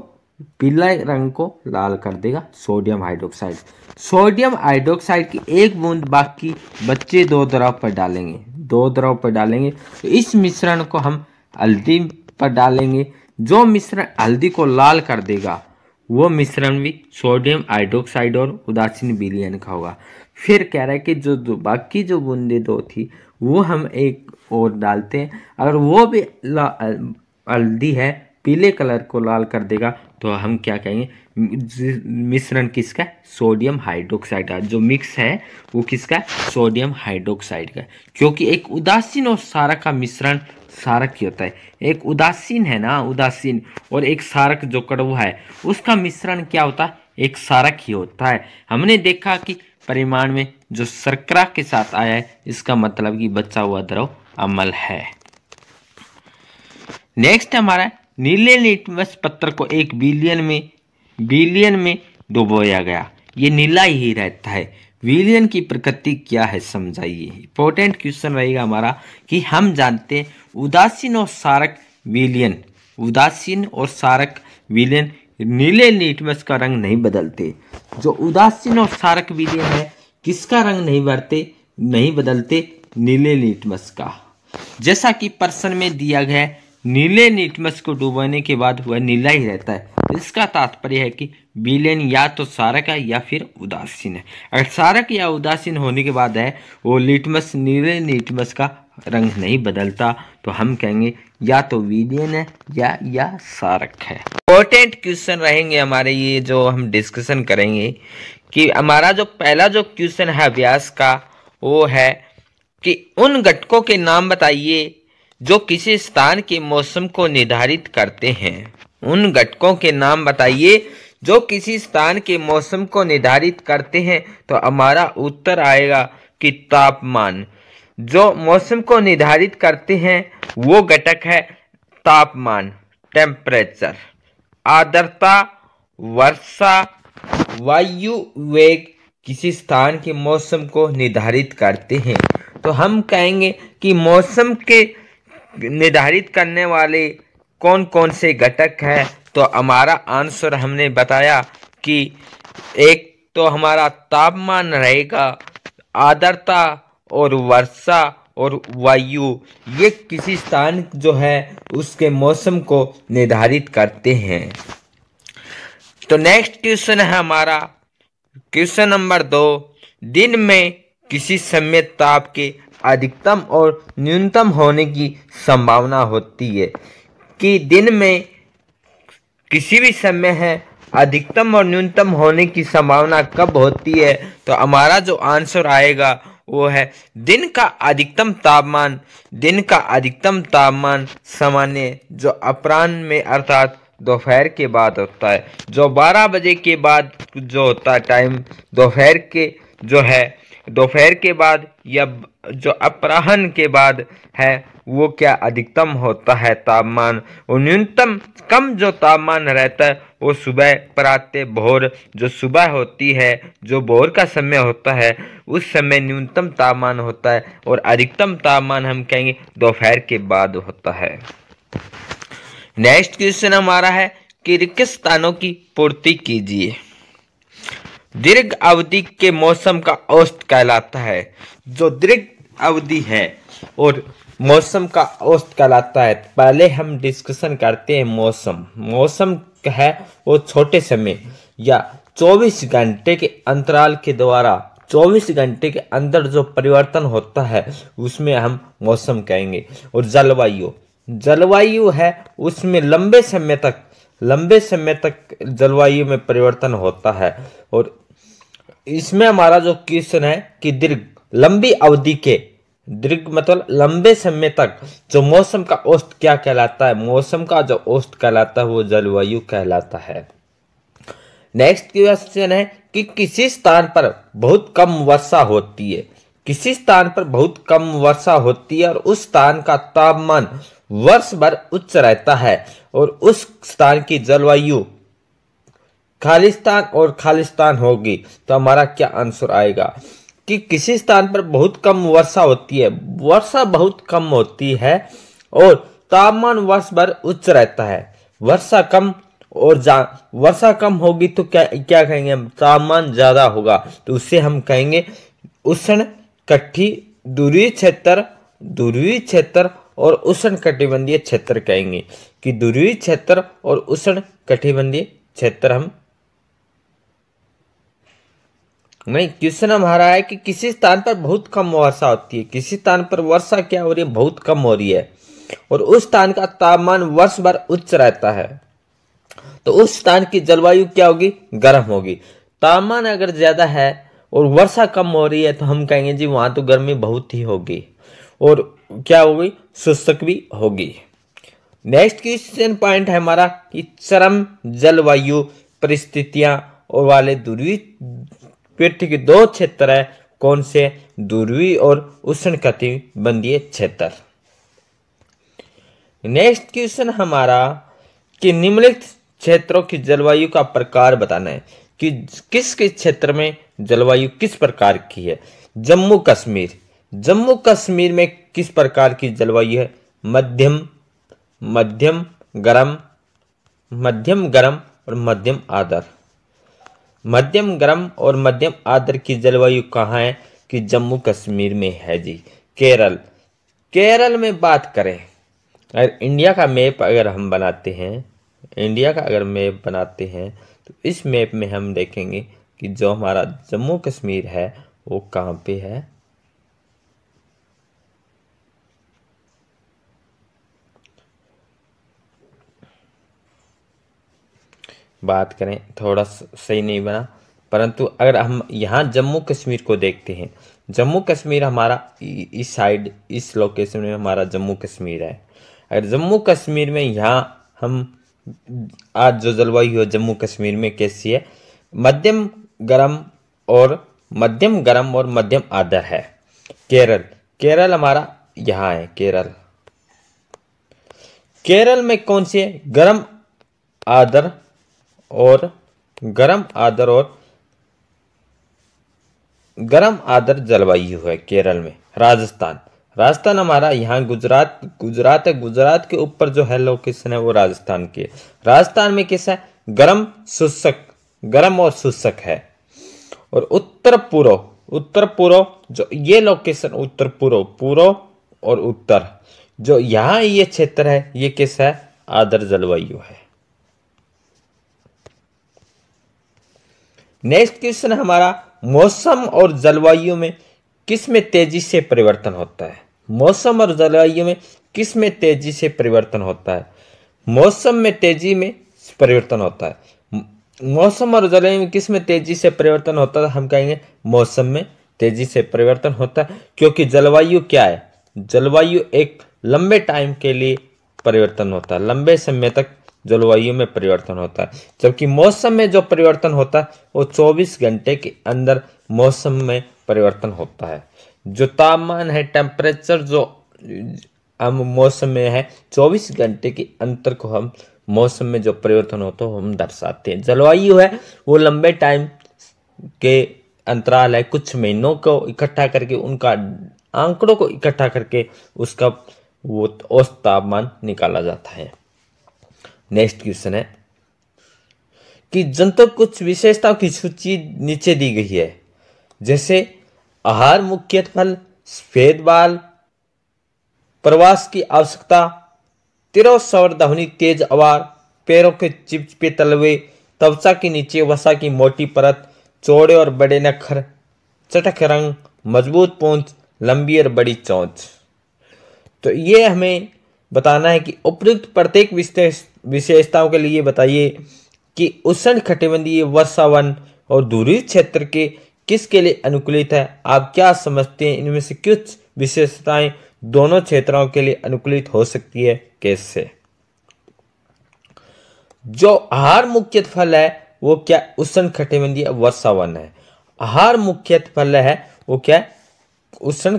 पीला रंग को लाल कर देगा, सोडियम हाइड्रोक्साइड। सोडियम हाइड्रोक्साइड की 1 बूंद बाकी बच्चे 2 द्रव पर डालेंगे, 2 द्रव पर डालेंगे। तो इस मिश्रण को हम हल्दी पर डालेंगे। जो मिश्रण हल्दी को लाल कर देगा वो मिश्रण भी सोडियम हाइड्रोक्साइड और उदासीन विलयन का होगा। फिर कह रहा है कि जो बाकी जो बूंदे 2 थी वो हम एक और डालते हैं। अगर वो भी हल्दी है पीले कलर को लाल कर देगा तो हम क्या कहेंगे, मिश्रण किसका है, सोडियम हाइड्रोक्साइड का। जो मिक्स है वो किसका है, सोडियम हाइड्रोक्साइड का। क्योंकि एक उदासीन और क्षारक का मिश्रण क्षारक ही होता है। एक उदासीन है ना, उदासीन, और एक क्षारक जो कड़वा है उसका मिश्रण क्या होता है, एक क्षारक ही होता है। हमने देखा कि परिमाण में जो शर्करा के साथ आया है इसका मतलब कि बचा हुआ द्रव अम्ल है। नेक्स्ट हमारा नीले लिटमस पत्र को एक विलयन में डुबोया गया, ये नीला ही रहता है। विलयन की प्रकृति क्या है समझाइए। इंपॉर्टेंट क्वेश्चन रहेगा हमारा कि हम जानते हैं उदासीन और क्षारक विलयन, उदासीन और क्षारक विलयन नीले लिटमस का रंग नहीं बदलते। जो उदासीन और क्षारक विलयन है किसका रंग नहीं बदलते, नीले लिटमस का। जैसा कि प्रश्न में दिया गया है, नीले लिटमस को डुबाने के बाद वह नीला ही रहता है। इसका तात्पर्य है कि विलयन या तो क्षारक है या फिर उदासीन है। अगर क्षारक या उदासीन होने के बाद है वो लिटमस, नीले लिटमस का रंग नहीं बदलता, तो हम कहेंगे या तो विलयन है या क्षारक है। इंपॉर्टेंट क्वेश्चन रहेंगे हमारे ये जो हम डिस्कशन करेंगे कि हमारा जो पहला जो क्वेश्चन है अभ्यास का वो है कि उन घटकों के नाम बताइए जो किसी स्थान के मौसम को निर्धारित करते हैं। उन घटकों के नाम बताइए जो किसी स्थान के मौसम को निर्धारित करते हैं। तो हमारा उत्तर आएगा कि तापमान। जो मौसम को निर्धारित करते हैं वो घटक है तापमान, टेम्परेचर, आर्द्रता, वर्षा, वायु वेग, किसी स्थान के मौसम को निर्धारित करते हैं। तो हम कहेंगे कि मौसम के निर्धारित करने वाले कौन कौन से घटक हैं। तो हमारा आंसर हमने बताया कि एक तो हमारा तापमान रहेगा, आर्द्रता और वर्षा और वायु, ये किसी स्थान जो है उसके मौसम को निर्धारित करते हैं। तो नेक्स्ट क्वेश्चन है हमारा क्वेश्चन नंबर 2। दिन में किसी समय ताप के अधिकतम और न्यूनतम होने की संभावना होती है। कि दिन में किसी भी समय है अधिकतम और न्यूनतम होने की संभावना कब होती है। तो हमारा जो आंसर आएगा वो है दिन का अधिकतम तापमान सामान्य जो अपराह्न में अर्थात दोपहर के बाद होता है। जो 12 बजे के बाद जो होता है टाइम दोपहर के बाद या जो अपराह्न के बाद है वो क्या अधिकतम होता है तापमान, और न्यूनतम कम जो तापमान रहता है वो सुबह प्रातः भोर जो सुबह होती है, जो भोर का समय होता है उस समय न्यूनतम तापमान होता है, और अधिकतम तापमान हम कहेंगे दोपहर के बाद होता है। नेक्स्ट क्वेश्चन हमारा है कि रिक्त स्थानों की पूर्ति कीजिए। दीर्घ अवधि के मौसम का औसत कहलाता है। जो दीर्घ अवधि है और मौसम का औसत कहलाता है। पहले हम डिस्कशन करते हैं मौसम है वो छोटे समय या 24 घंटे के अंतराल के द्वारा 24 घंटे के अंदर जो परिवर्तन होता है उसमें हम मौसम कहेंगे। और जलवायु है उसमें लंबे समय तक जलवायु में परिवर्तन होता है। और इसमें हमारा जो क्वेश्चन है कि दीर्घ मतलब लंबे समय तक जो मौसम का औसत क्या कहलाता है, मौसम का जो औसत कहलाता है वो जलवायु कहलाता है। नेक्स्ट क्वेश्चन है कि किसी स्थान पर बहुत कम वर्षा होती है और उस स्थान का तापमान वर्ष भर उच्च रहता है और उस स्थान की जलवायु खालिस्तान होगी। तो हमारा क्या आंसर आएगा कि किसी स्थान पर बहुत कम वर्षा होती है और तापमान वर्ष भर उच्च रहता है। वर्षा कम होगी तो क्या कहेंगे हम, तापमान ज्यादा होगा तो उससे हम कहेंगे ध्रुवीय क्षेत्र और उष्ण कटिबंधीय क्षेत्र कहेंगे। कि ध्रुवीय क्षेत्र और उष्ण कटिबंधीय क्षेत्र हम नहीं। क्वेश्चन हमारा है कि किसी स्थान पर बहुत कम वर्षा होती है, किसी स्थान पर वर्षा क्या हो रही है, बहुत कम हो रही है और उस स्थान का तापमान वर्ष भर उच्च रहता है तो उस स्थान की जलवायु क्या होगी, गर्म होगी। तापमान अगर ज्यादा है और वर्षा कम हो रही है तो हम कहेंगे जी वहां तो गर्मी बहुत ही होगी और क्या होगी, शुष्क भी होगी। नेक्स्ट क्वेश्चन पॉइंट है हमारा कि चरम जलवायु परिस्थितियां और वाले ध्रुवीय पृथ्वी के 2 क्षेत्र है, कौन से, ध्रुवीय और उष्ण कटिबंधीय क्षेत्र। नेक्स्ट क्वेश्चन हमारा कि निम्नलिखित क्षेत्रों की जलवायु का प्रकार बताना है कि किस क्षेत्र में जलवायु किस प्रकार की है। जम्मू कश्मीर में किस प्रकार की जलवायु है, मध्यम गरम और मध्यम आर्द्र। मध्यम गरम और मध्यम आर्द्र की जलवायु कहाँ है कि जम्मू कश्मीर में है जी। केरल में बात करें, अगर इंडिया का मैप हम बनाते हैं तो इस मैप में हम देखेंगे कि जो हमारा जम्मू कश्मीर है वो कहाँ पे है। बात करें थोड़ा सही नहीं बना, परंतु अगर हम यहाँ जम्मू कश्मीर को देखते हैं, जम्मू कश्मीर हमारा इस साइड इस लोकेशन में हमारा जम्मू कश्मीर है। अगर जम्मू कश्मीर में यहाँ हम आज जो जलवायु है जम्मू कश्मीर में कैसी है, मध्यम गरम और मध्यम आर्द्र है। केरल हमारा यहाँ है। केरल में कौन सी है, गरम आर्द्र और गर्म आर्द्र जलवायु है केरल में। राजस्थान, राजस्थान हमारा यहाँ गुजरात है। गुजरात के ऊपर जो है लोकेशन है वो राजस्थान की है। राजस्थान में कैसा है? गर्म और शुष्क है। और उत्तर पूर्व जो ये लोकेशन, उत्तर पूर्व और उत्तर जो यहाँ ये क्षेत्र है, ये कैसा है? आर्द्र जलवायु है। नेक्स्ट क्वेश्चन हमारा, मौसम और जलवायु में किस में तेजी से परिवर्तन होता है? मौसम और जलवायु में किस में तेजी से परिवर्तन होता है? मौसम में तेजी में परिवर्तन होता है। मौसम और जलवायु में किस में तेजी से परिवर्तन होता है? हम कहेंगे मौसम में तेजी से परिवर्तन होता है, क्योंकि जलवायु क्या है? जलवायु एक लंबे टाइम के लिए परिवर्तन होता है, लंबे समय तक जलवायु में परिवर्तन होता है। जबकि मौसम में जो परिवर्तन होता है वो 24 घंटे के अंदर मौसम में परिवर्तन होता है। जो तापमान है, टेम्परेचर जो हम मौसम में है, 24 घंटे के अंतर को हम मौसम में जो परिवर्तन होता है हम दर्शाते हैं। जलवायु है वो लंबे टाइम के अंतराल है, कुछ महीनों को इकट्ठा करके, उनका आंकड़ों को इकट्ठा करके उसका वो औसत तापमान निकाला जाता है। नेक्स्ट क्वेश्चन है कि जंतु कुछ विशेषताओं की सूची नीचे दी गई है, जैसे आहार, मुख्य फल, सफेद बाल, प्रवास की आवश्यकता, तिरह स्वर ध्वनि, तेज आवाज, पैरों के चिपचिपे तलवे, त्वचा के नीचे वसा की मोटी परत, चौड़े और बड़े नखर, चटक रंग, मजबूत पूंछ, लंबी और बड़ी चोंच। तो ये हमें बताना है कि उपयुक्त प्रत्येक विशेषताओं के लिए बताइए कि उष्ण कटिबंधीय वर्षावन और ध्रुवीय क्षेत्र के किसके लिए अनुकूलित है। आप क्या समझते हैं इनमें से कुछ विशेषताएं दोनों क्षेत्रों के लिए अनुकूलित हो सकती है, कैसे? जो आहार मुख्य फल है वो क्या? उष्ण कटिबंधीय वर्षावन है। आहार मुख्य फल है वो क्या? उष्ण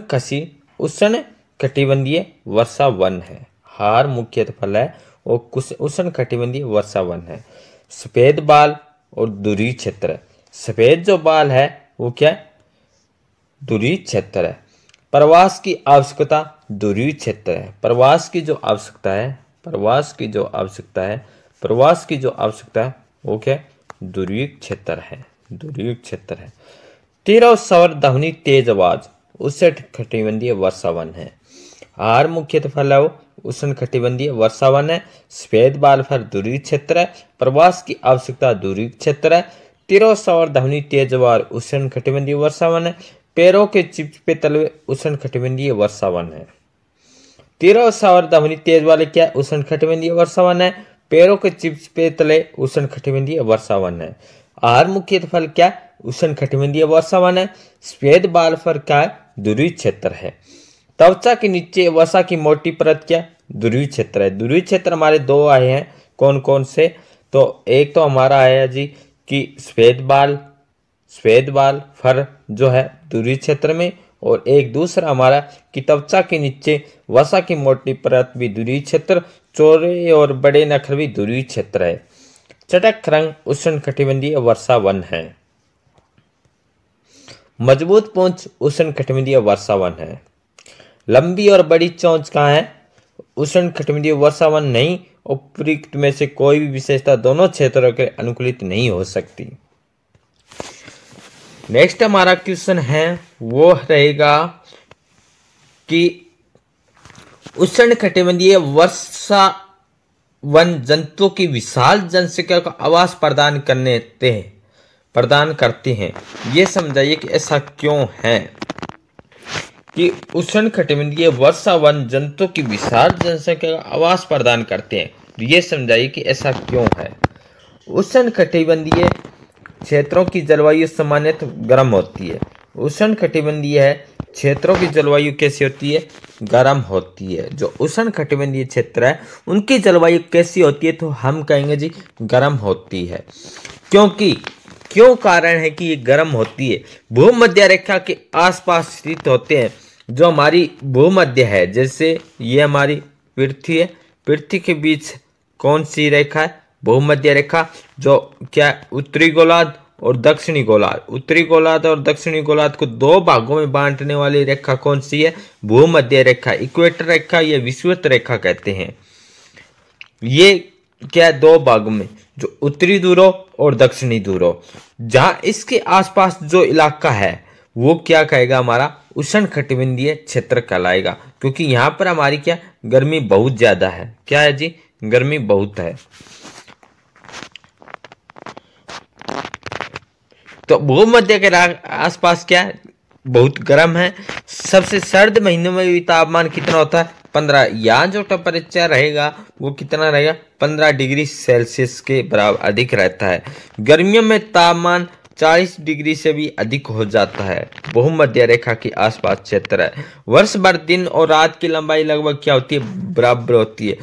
कटिबंधीय वर्षावन है। आहार मुख्य फल है वो उष्ण कटिबंधीय वर्षावन है। सफेद बाल और ध्रुवीय क्षेत्र, सफेद जो बाल है वो क्या? ध्रुवीय क्षेत्र है। प्रवास की आवश्यकता ध्रुवीय क्षेत्र है। प्रवास की जो आवश्यकता है वो क्या? ध्रुवीय क्षेत्र है। तिरह स्वर ध्वनि, तेज आवाज, उष्ण कटिबंधीय वर्षावन है। आहार मुख्य फल है वो उष्ण कटिबंधीय वर्षावन है। सफेद बाल फल ध्रुवीय क्षेत्र है। प्रवास की आवश्यकता ध्रुवीय क्षेत्र है। तिरह स्वर ध्वनि, तेज आवाज, उष्ण कटिबंधीय वर्षावन है। पैरों के चिपचिपे तलवे, उष्ण कटिबंधीय वर्षावन है। तिरह स्वर ध्वनि तेज वाले क्या? उष्ण कटिबंधीय वर्षावन है। पैरों के चिपचिपे तले, उष्ण कटिबंधीय वर्षावन है। आहार मुख्य फल क्या? उष्ण कटिबंधीय वर्षावन है। सफेद बाल फल क्या है? ध्रुवीय क्षेत्र है। त्वचा के नीचे वसा की मोटी परत क्या? ध्रुवीय क्षेत्र है। ध्रुवीय क्षेत्र हमारे दो आए हैं, कौन कौन से? तो एक तो हमारा आया जी कि सफेद बाल फर जो है ध्रुवीय क्षेत्र में, और एक दूसरा हमारा कि त्वचा के नीचे वसा की मोटी परत भी ध्रुवीय क्षेत्र, चौड़े और बड़े नखर भी ध्रुवीय क्षेत्र है। चटक रंग उष्ण कटिबंधीय वर्षावन है। मजबूत पूंछ उष्ण कटिबंधीय वर्षावन है। लंबी और बड़ी चोंच कहाँ है? उष्ण कटिबंधीय वर्षावन नहीं। उपयुक्त में से कोई भी विशेषता दोनों क्षेत्रों के अनुकूलित नहीं हो सकती। नेक्स्ट हमारा क्वेश्चन है वो रहेगा कि उष्ण कटिबंधीय वर्षावन जंतुओं की विशाल जनसंख्या को आवास प्रदान करते हैं। ये समझाइए कि ऐसा क्यों है कि उष्ण कटिबंधीय वर्षावन जंतुओं की विशाल जनसंख्या को आवास प्रदान करते हैं। ये समझाइए कि ऐसा क्यों है। उष्ण कटिबंधीय क्षेत्रों की जलवायु सामान्यतः गर्म होती है। उष्ण कटिबंधीय क्षेत्रों की जलवायु कैसी होती है? गर्म होती है। जो उष्ण कटिबंधीय क्षेत्र है उनकी जलवायु कैसी होती है? तो हम कहेंगे जी गर्म होती है। क्यों कारण है कि ये गर्म होती है? भूमध्य रेखा के आसपास स्थित होते हैं। जो हमारी भूमध्य है, जैसे ये हमारी पृथ्वी है, पृथ्वी के बीच कौन सी रेखा है? भूमध्य रेखा। जो क्या? उत्तरी गोलार्ध और दक्षिणी गोलार्ध। उत्तरी गोलार्ध और दक्षिणी गोलार्ध को दो भागों में बांटने वाली रेखा कौन सी है? भूमध्य रेखा, इक्वेटर रेखा, ये विषुवत रेखा कहते हैं। ये क्या है? दो भागों में, जो उत्तरी ध्रुव और दक्षिणी ध्रुव। जहां इसके आसपास जो इलाका है वो क्या कहेगा? हमारा उष्णकटिबंधीय क्षेत्र कहलाएगा, क्योंकि यहाँ पर हमारी क्या गर्मी बहुत ज्यादा है। क्या है जी? गर्मी बहुत है। तो भूमध्य के आसपास क्या है? बहुत गर्म है। सबसे सर्द महीनों में भी तापमान कितना होता है? 15। यहाँ जो टेम्परेचर रहेगा वो कितना रहेगा? 15 डिग्री सेल्सियस के बराबर अधिक रहता है। गर्मियों में तापमान 40 डिग्री से भी अधिक हो जाता है। भूमध्य रेखा के आसपास क्षेत्र है। वर्ष भर दिन और रात की लंबाई लगभग क्या होती है? बराबर होती है।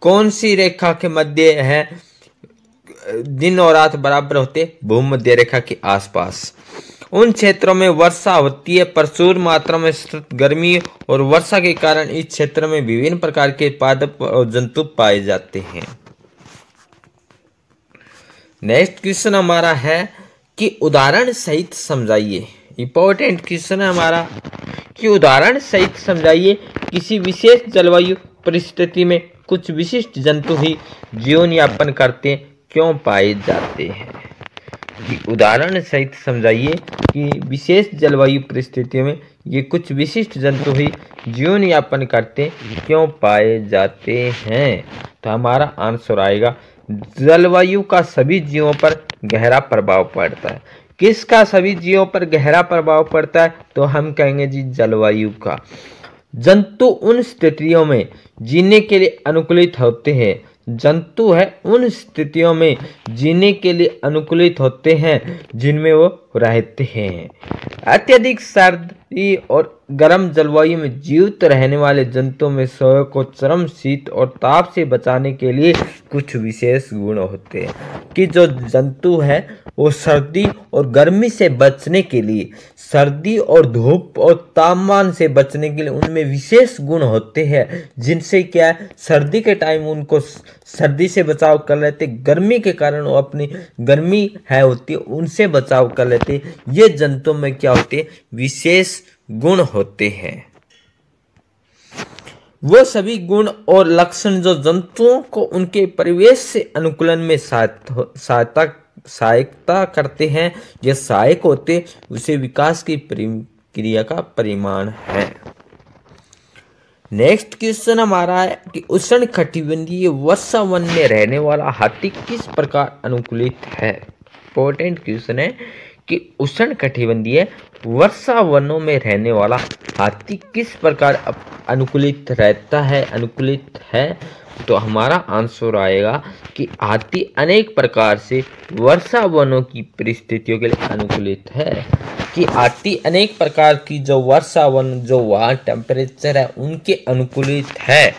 कौन सी रेखा के मध्य है दिन और रात बराबर होते? भूमध्य रेखा के आसपास। उन क्षेत्रों में वर्षा होती है। प्रचुर मात्रा में गर्मी और वर्षा के कारण इस क्षेत्र में विभिन्न प्रकार के पादप और जंतु पाए जाते हैं। नेक्स्ट क्वेश्चन हमारा है कि उदाहरण सहित समझाइए। इंपॉर्टेंट क्वेश्चन है हमारा कि उदाहरण सहित समझाइए किसी विशेष जलवायु परिस्थिति में कुछ विशिष्ट जंतु ही जीवन यापन करते हैं, क्यों पाए जाते हैं? उदाहरण सहित समझाइए कि विशेष जलवायु परिस्थितियों में ये कुछ विशिष्ट जंतु ही जीवन यापन करते क्यों पाए जाते हैं? तो हमारा आंसर आएगा जलवायु का सभी जीवों पर गहरा प्रभाव पड़ता है। किसका सभी जीवों पर गहरा प्रभाव पड़ता है? तो हम कहेंगे जी जलवायु का। जंतु उन स्थितियों में जीने के लिए अनुकूलित होते हैं। जंतु है उन स्थितियों में जीने के लिए अनुकूलित होते हैं जिनमें वो रहते हैं। अत्यधिक सर्दी और गर्म जलवायु में जीवित रहने वाले जंतुओं में स्वयं को चरम शीत और ताप से बचाने के लिए कुछ विशेष गुण होते हैं। कि जो जंतु है वो सर्दी और गर्मी से बचने के लिए, सर्दी और धूप और तापमान से बचने के लिए उनमें विशेष गुण होते हैं, जिनसे क्या है सर्दी के टाइम उनको सर्दी से बचाव कर लेते, गर्मी के कारण वो अपनी गर्मी है होती है उनसे बचाव कर लेते। ये जंतुओं में क्या होते हैं? विशेष गुण होते हैं। वो सभी गुण और लक्षण जो जंतुओं को उनके परिवेश से अनुकूलन में सहायता करते हैं या सहायक होते, उसे विकास की प्रक्रिया का परिमाण है। नेक्स्ट क्वेश्चन हमारा है कि उष्णकटिबंधीय वर्षा वन में रहने वाला हाथी किस प्रकार अनुकूलित है? इंपॉर्टेंट क्वेश्चन है कि उष्णकटिबंधीय वर्षा वनों में रहने वाला हाथी किस प्रकार अनुकूलित रहता है, अनुकूलित है? तो हमारा आंसर आएगा कि हाथी अनेक प्रकार से वर्षा वनों की परिस्थितियों के लिए अनुकूलित है। कि हाथी अनेक प्रकार की जो वर्षा वन जो वहाँ टेम्परेचर है उनके अनुकूलित है।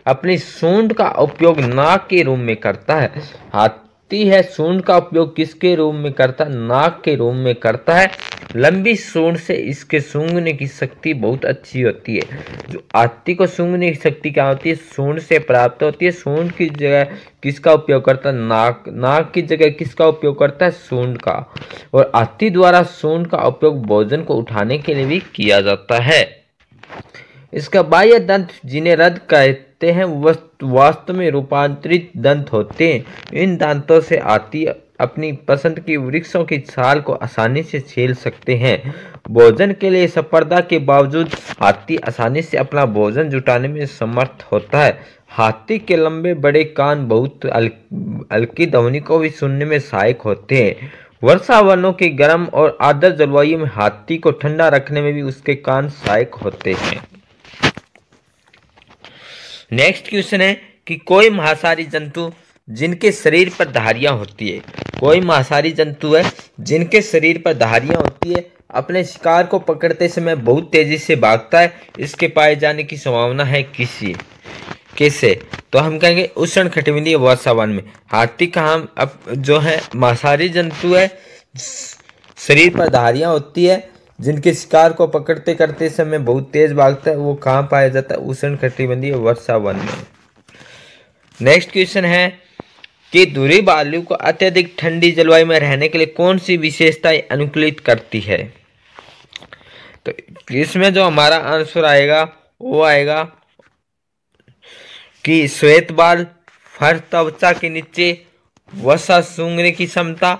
अपनी सूंड का उपयोग नाक के रूप में करता है। हाथी है सूंड का उपयोग किसके रूप में करता है? नाक के रूप में करता है। लंबी सूंड से इसके सूंघने की शक्ति बहुत अच्छी होती है। जो हाथी को सूंघने की शक्ति क्या होती है? सूंड से प्राप्त होती है। सूंड की जगह किसका उपयोग करता है? नाक। नाक की जगह किसका उपयोग करता है? सूंड का। और हाथी द्वारा सूंड का उपयोग भोजन को उठाने के लिए भी किया जाता है। इसका बाह्य दंत जिन्हें रद कहते हैं वास्तव में रूपांतरित दंत होते हैं। इन दांतों से हाथी अपनी पसंद की वृक्षों की छाल को आसानी से छील सकते हैं। भोजन के लिए स्पर्धा के बावजूद हाथी आसानी से अपना भोजन जुटाने में समर्थ होता है। हाथी के लंबे बड़े कान बहुत हल्की ध्वनि को भी सुनने में सहायक होते हैं। वर्षा वनों की गर्म और आर्द्र जलवायु में हाथी को ठंडा रखने में भी उसके कान सहायक होते हैं। नेक्स्ट क्वेश्चन है कि कोई मांसाहारी जंतु जिनके शरीर पर धारियां होती है। कोई मांसाहारी जंतु है जिनके शरीर पर धारियां होती है, अपने शिकार को पकड़ते समय बहुत तेजी से भागता है। इसके पाए जाने की संभावना है किससे? तो हम कहेंगे उष्णकटिबंधीय वर्षा वन में। हाथी का हम अब जो है मांसाहारी जंतु है, शरीर पर धारियां होती है, जिनके शिकार को पकड़ते करते समय बहुत तेज भागता है। वो कहाँ पाया जाता है? उष्णकटिबंधीय वर्षा वन में। नेक्स्ट क्वेश्चन है कि ध्रुवीय बालू को अत्यधिक ठंडी जलवायु में रहने के लिए कौन सी विशेषताएं अनुकूलित करती है? तो इसमें जो हमारा आंसर आएगा वो आएगा कि श्वेत बाल, फर त्वचा के नीचे वसा सूंघने की क्षमता,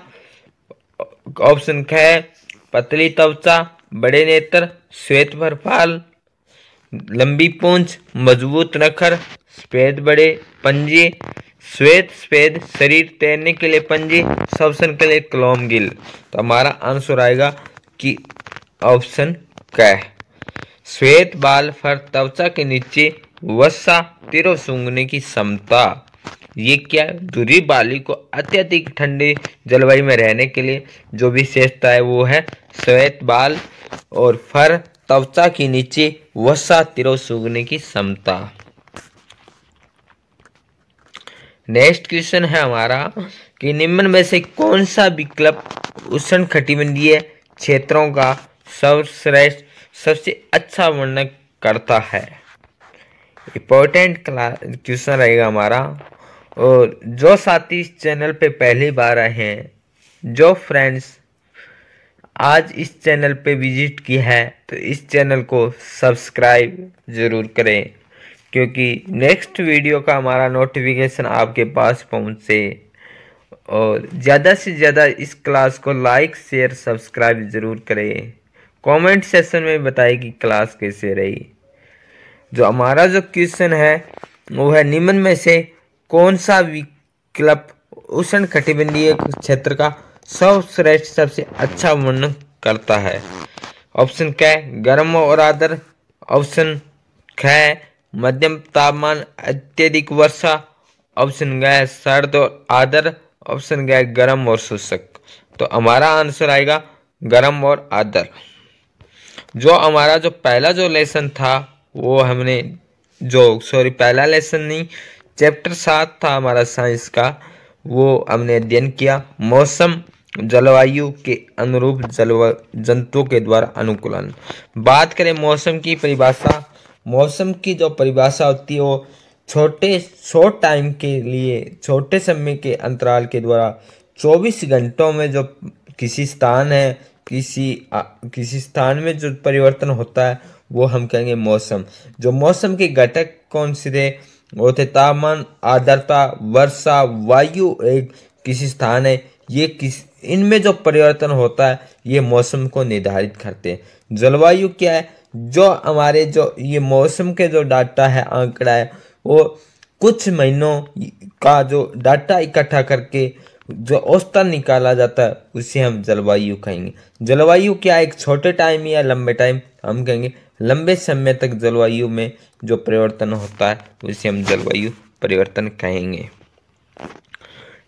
ऑप्शन ख पतली त्वचा, बड़े नेत्र, श्वेत बाल, लंबी पूंछ, मजबूत नखर, सफेद बड़े पंजे, श्वेत सफेद शरीर, तैरने के लिए पंजे, श्वसन के लिए क्लोम गिल। तो हमारा आंसर आएगा कि ऑप्शन क श्वेत बाल, फर त्वचा के नीचे वसा, तीव्र सूंघने की क्षमता। ये क्या ध्रुवीय बालू को अत्यधिक ठंडे जलवायु में रहने के लिए जो विशेषता है वो है श्वेत बाल और फर त्वचा के नीचे वसा, तीव्र सूंघने की क्षमता। नेक्स्ट क्वेश्चन है हमारा कि निम्न में से कौन सा विकल्प उष्णकटिबंधीय क्षेत्रों का सर्वश्रेष्ठ सबसे अच्छा वर्णन करता है? इम्पोर्टेंट क्वेश्चन रहेगा हमारा। और जो साथी इस चैनल पे पहली बार आए हैं, जो फ्रेंड्स आज इस चैनल पे विजिट की है, तो इस चैनल को सब्सक्राइब ज़रूर करें, क्योंकि नेक्स्ट वीडियो का हमारा नोटिफिकेशन आपके पास पहुंचे। और ज़्यादा से ज़्यादा इस क्लास को लाइक, शेयर, सब्सक्राइब ज़रूर करें। कमेंट सेक्शन में बताइए कि क्लास कैसे रही। जो हमारा जो क्वेश्चन है वो है निम्न में से कौन सा विकल्प उष्णकटिबंधीय क्षेत्र का सर्वश्रेष्ठ सबसे अच्छा वर्णन करता है? ऑप्शन क गर्म और आर्द्र, ऑप्शन ख मध्यम तापमान अत्यधिक वर्षा, ऑप्शन ग सर्द और आर्द्र, ऑप्शन ग गर्म और शुष्क। तो हमारा आंसर आएगा गर्म और आर्द्र। जो हमारा जो पहला जो लेसन था वो हमने पहला लेसन नहीं, चैप्टर 7 था हमारा साइंस का, वो हमने अध्ययन किया मौसम जलवायु के अनुरूप जंतुओं के द्वारा अनुकूलन। बात करें मौसम की परिभाषा, मौसम की जो परिभाषा होती है वो शॉर्ट टाइम के लिए, छोटे समय के अंतराल के द्वारा 24 घंटों में जो किसी स्थान है, किसी स्थान में जो परिवर्तन होता है वो हम कहेंगे मौसम। जो मौसम के घटक कौन से थे? वो थे तापमान, आर्द्रता, वर्षा, वायु, एक किसी स्थान है, ये इनमें जो परिवर्तन होता है ये मौसम को निर्धारित करते हैं। जलवायु क्या है? जो हमारे जो ये मौसम के जो डाटा है, आंकड़ा है, वो कुछ महीनों का जो डाटा इकट्ठा करके जो औसतन निकाला जाता है उसे हम जलवायु कहेंगे। जलवायु क्या, एक छोटे टाइम या लंबे टाइम? हम कहेंगे लंबे समय तक जलवायु में जो परिवर्तन होता है उसे हम जलवायु परिवर्तन कहेंगे।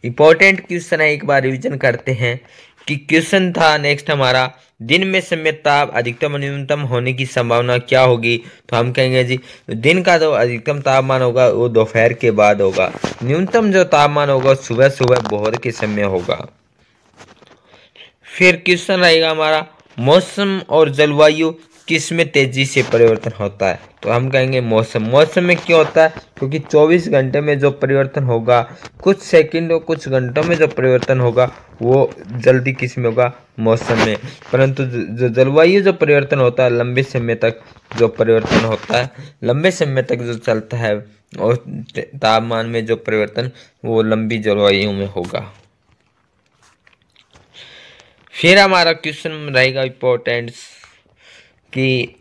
इंपॉर्टेंट क्वेश्चन है, एक बार रिवीजन करते हैं कि क्वेश्चन था नेक्स्ट हमारा, दिन में समय ताप अधिकतम और न्यूनतम होने की संभावना क्या होगी? तो हम कहेंगे जी दिन का जो अधिकतम तापमान होगा वो दोपहर के बाद होगा, न्यूनतम जो तापमान होगा सुबह सुबह भोर के समय होगा। फिर क्वेश्चन रहेगा हमारा, मौसम और जलवायु किस में तेजी से परिवर्तन होता है? तो हम कहेंगे मौसम। मौसम में क्यों होता है? क्योंकि 24 घंटे में जो परिवर्तन होगा, कुछ सेकंड और कुछ घंटों में जो परिवर्तन होगा वो जल्दी किस में होगा? मौसम में। परंतु जो जलवायु जो परिवर्तन होता है लंबे समय तक जो परिवर्तन होता है, लंबे समय तक जो चलता है, और तापमान में जो परिवर्तन वो लंबी जलवायु में होगा। फिर हमारा क्वेश्चन रहेगा इंपॉर्टेंट कि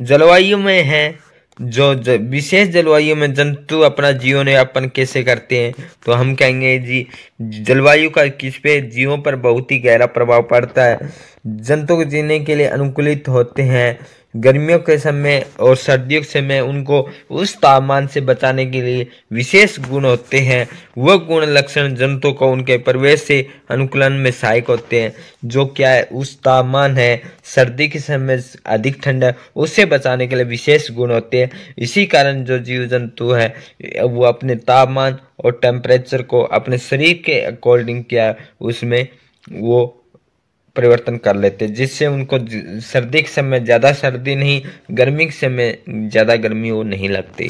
जलवायु में है जो विशेष जलवायु में जंतु अपना जीवन यापन कैसे करते हैं? तो हम कहेंगे जी जलवायु का किस पे जीवों पर बहुत ही गहरा प्रभाव पड़ता है। जंतु जीने के लिए अनुकूलित होते हैं। गर्मियों के समय और सर्दियों के समय उनको उस तापमान से बचाने के लिए विशेष गुण होते हैं। वह गुण लक्षण जंतु को उनके प्रवेश से अनुकूलन में सहायक होते हैं। जो क्या है, उस तापमान है, सर्दी के समय अधिक ठंड है, उससे बचाने के लिए विशेष गुण होते हैं। इसी कारण जो जीव जंतु है वो अपने तापमान और टेम्परेचर को अपने शरीर के अकॉर्डिंग क्या उसमें वो परिवर्तन कर लेते, जिससे उनको सर्दी के समय ज़्यादा सर्दी नहीं, गर्मी के समय ज़्यादा गर्मी वो नहीं लगती।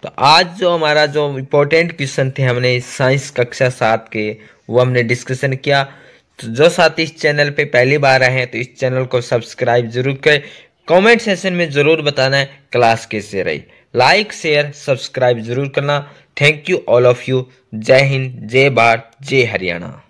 तो आज जो हमारा जो इम्पोर्टेंट क्वेश्चन थे हमने साइंस कक्षा 7 के वो हमने डिस्कशन किया। तो जो साथी इस चैनल पे पहली बार आए हैं तो इस चैनल को सब्सक्राइब जरूर करें। कमेंट सेशन में जरूर बताना है क्लास कैसे रही। लाइक शेयर सब्सक्राइब जरूर करना। Thank you all of you. जय हिंद, जय भारत, जय हरियाणा।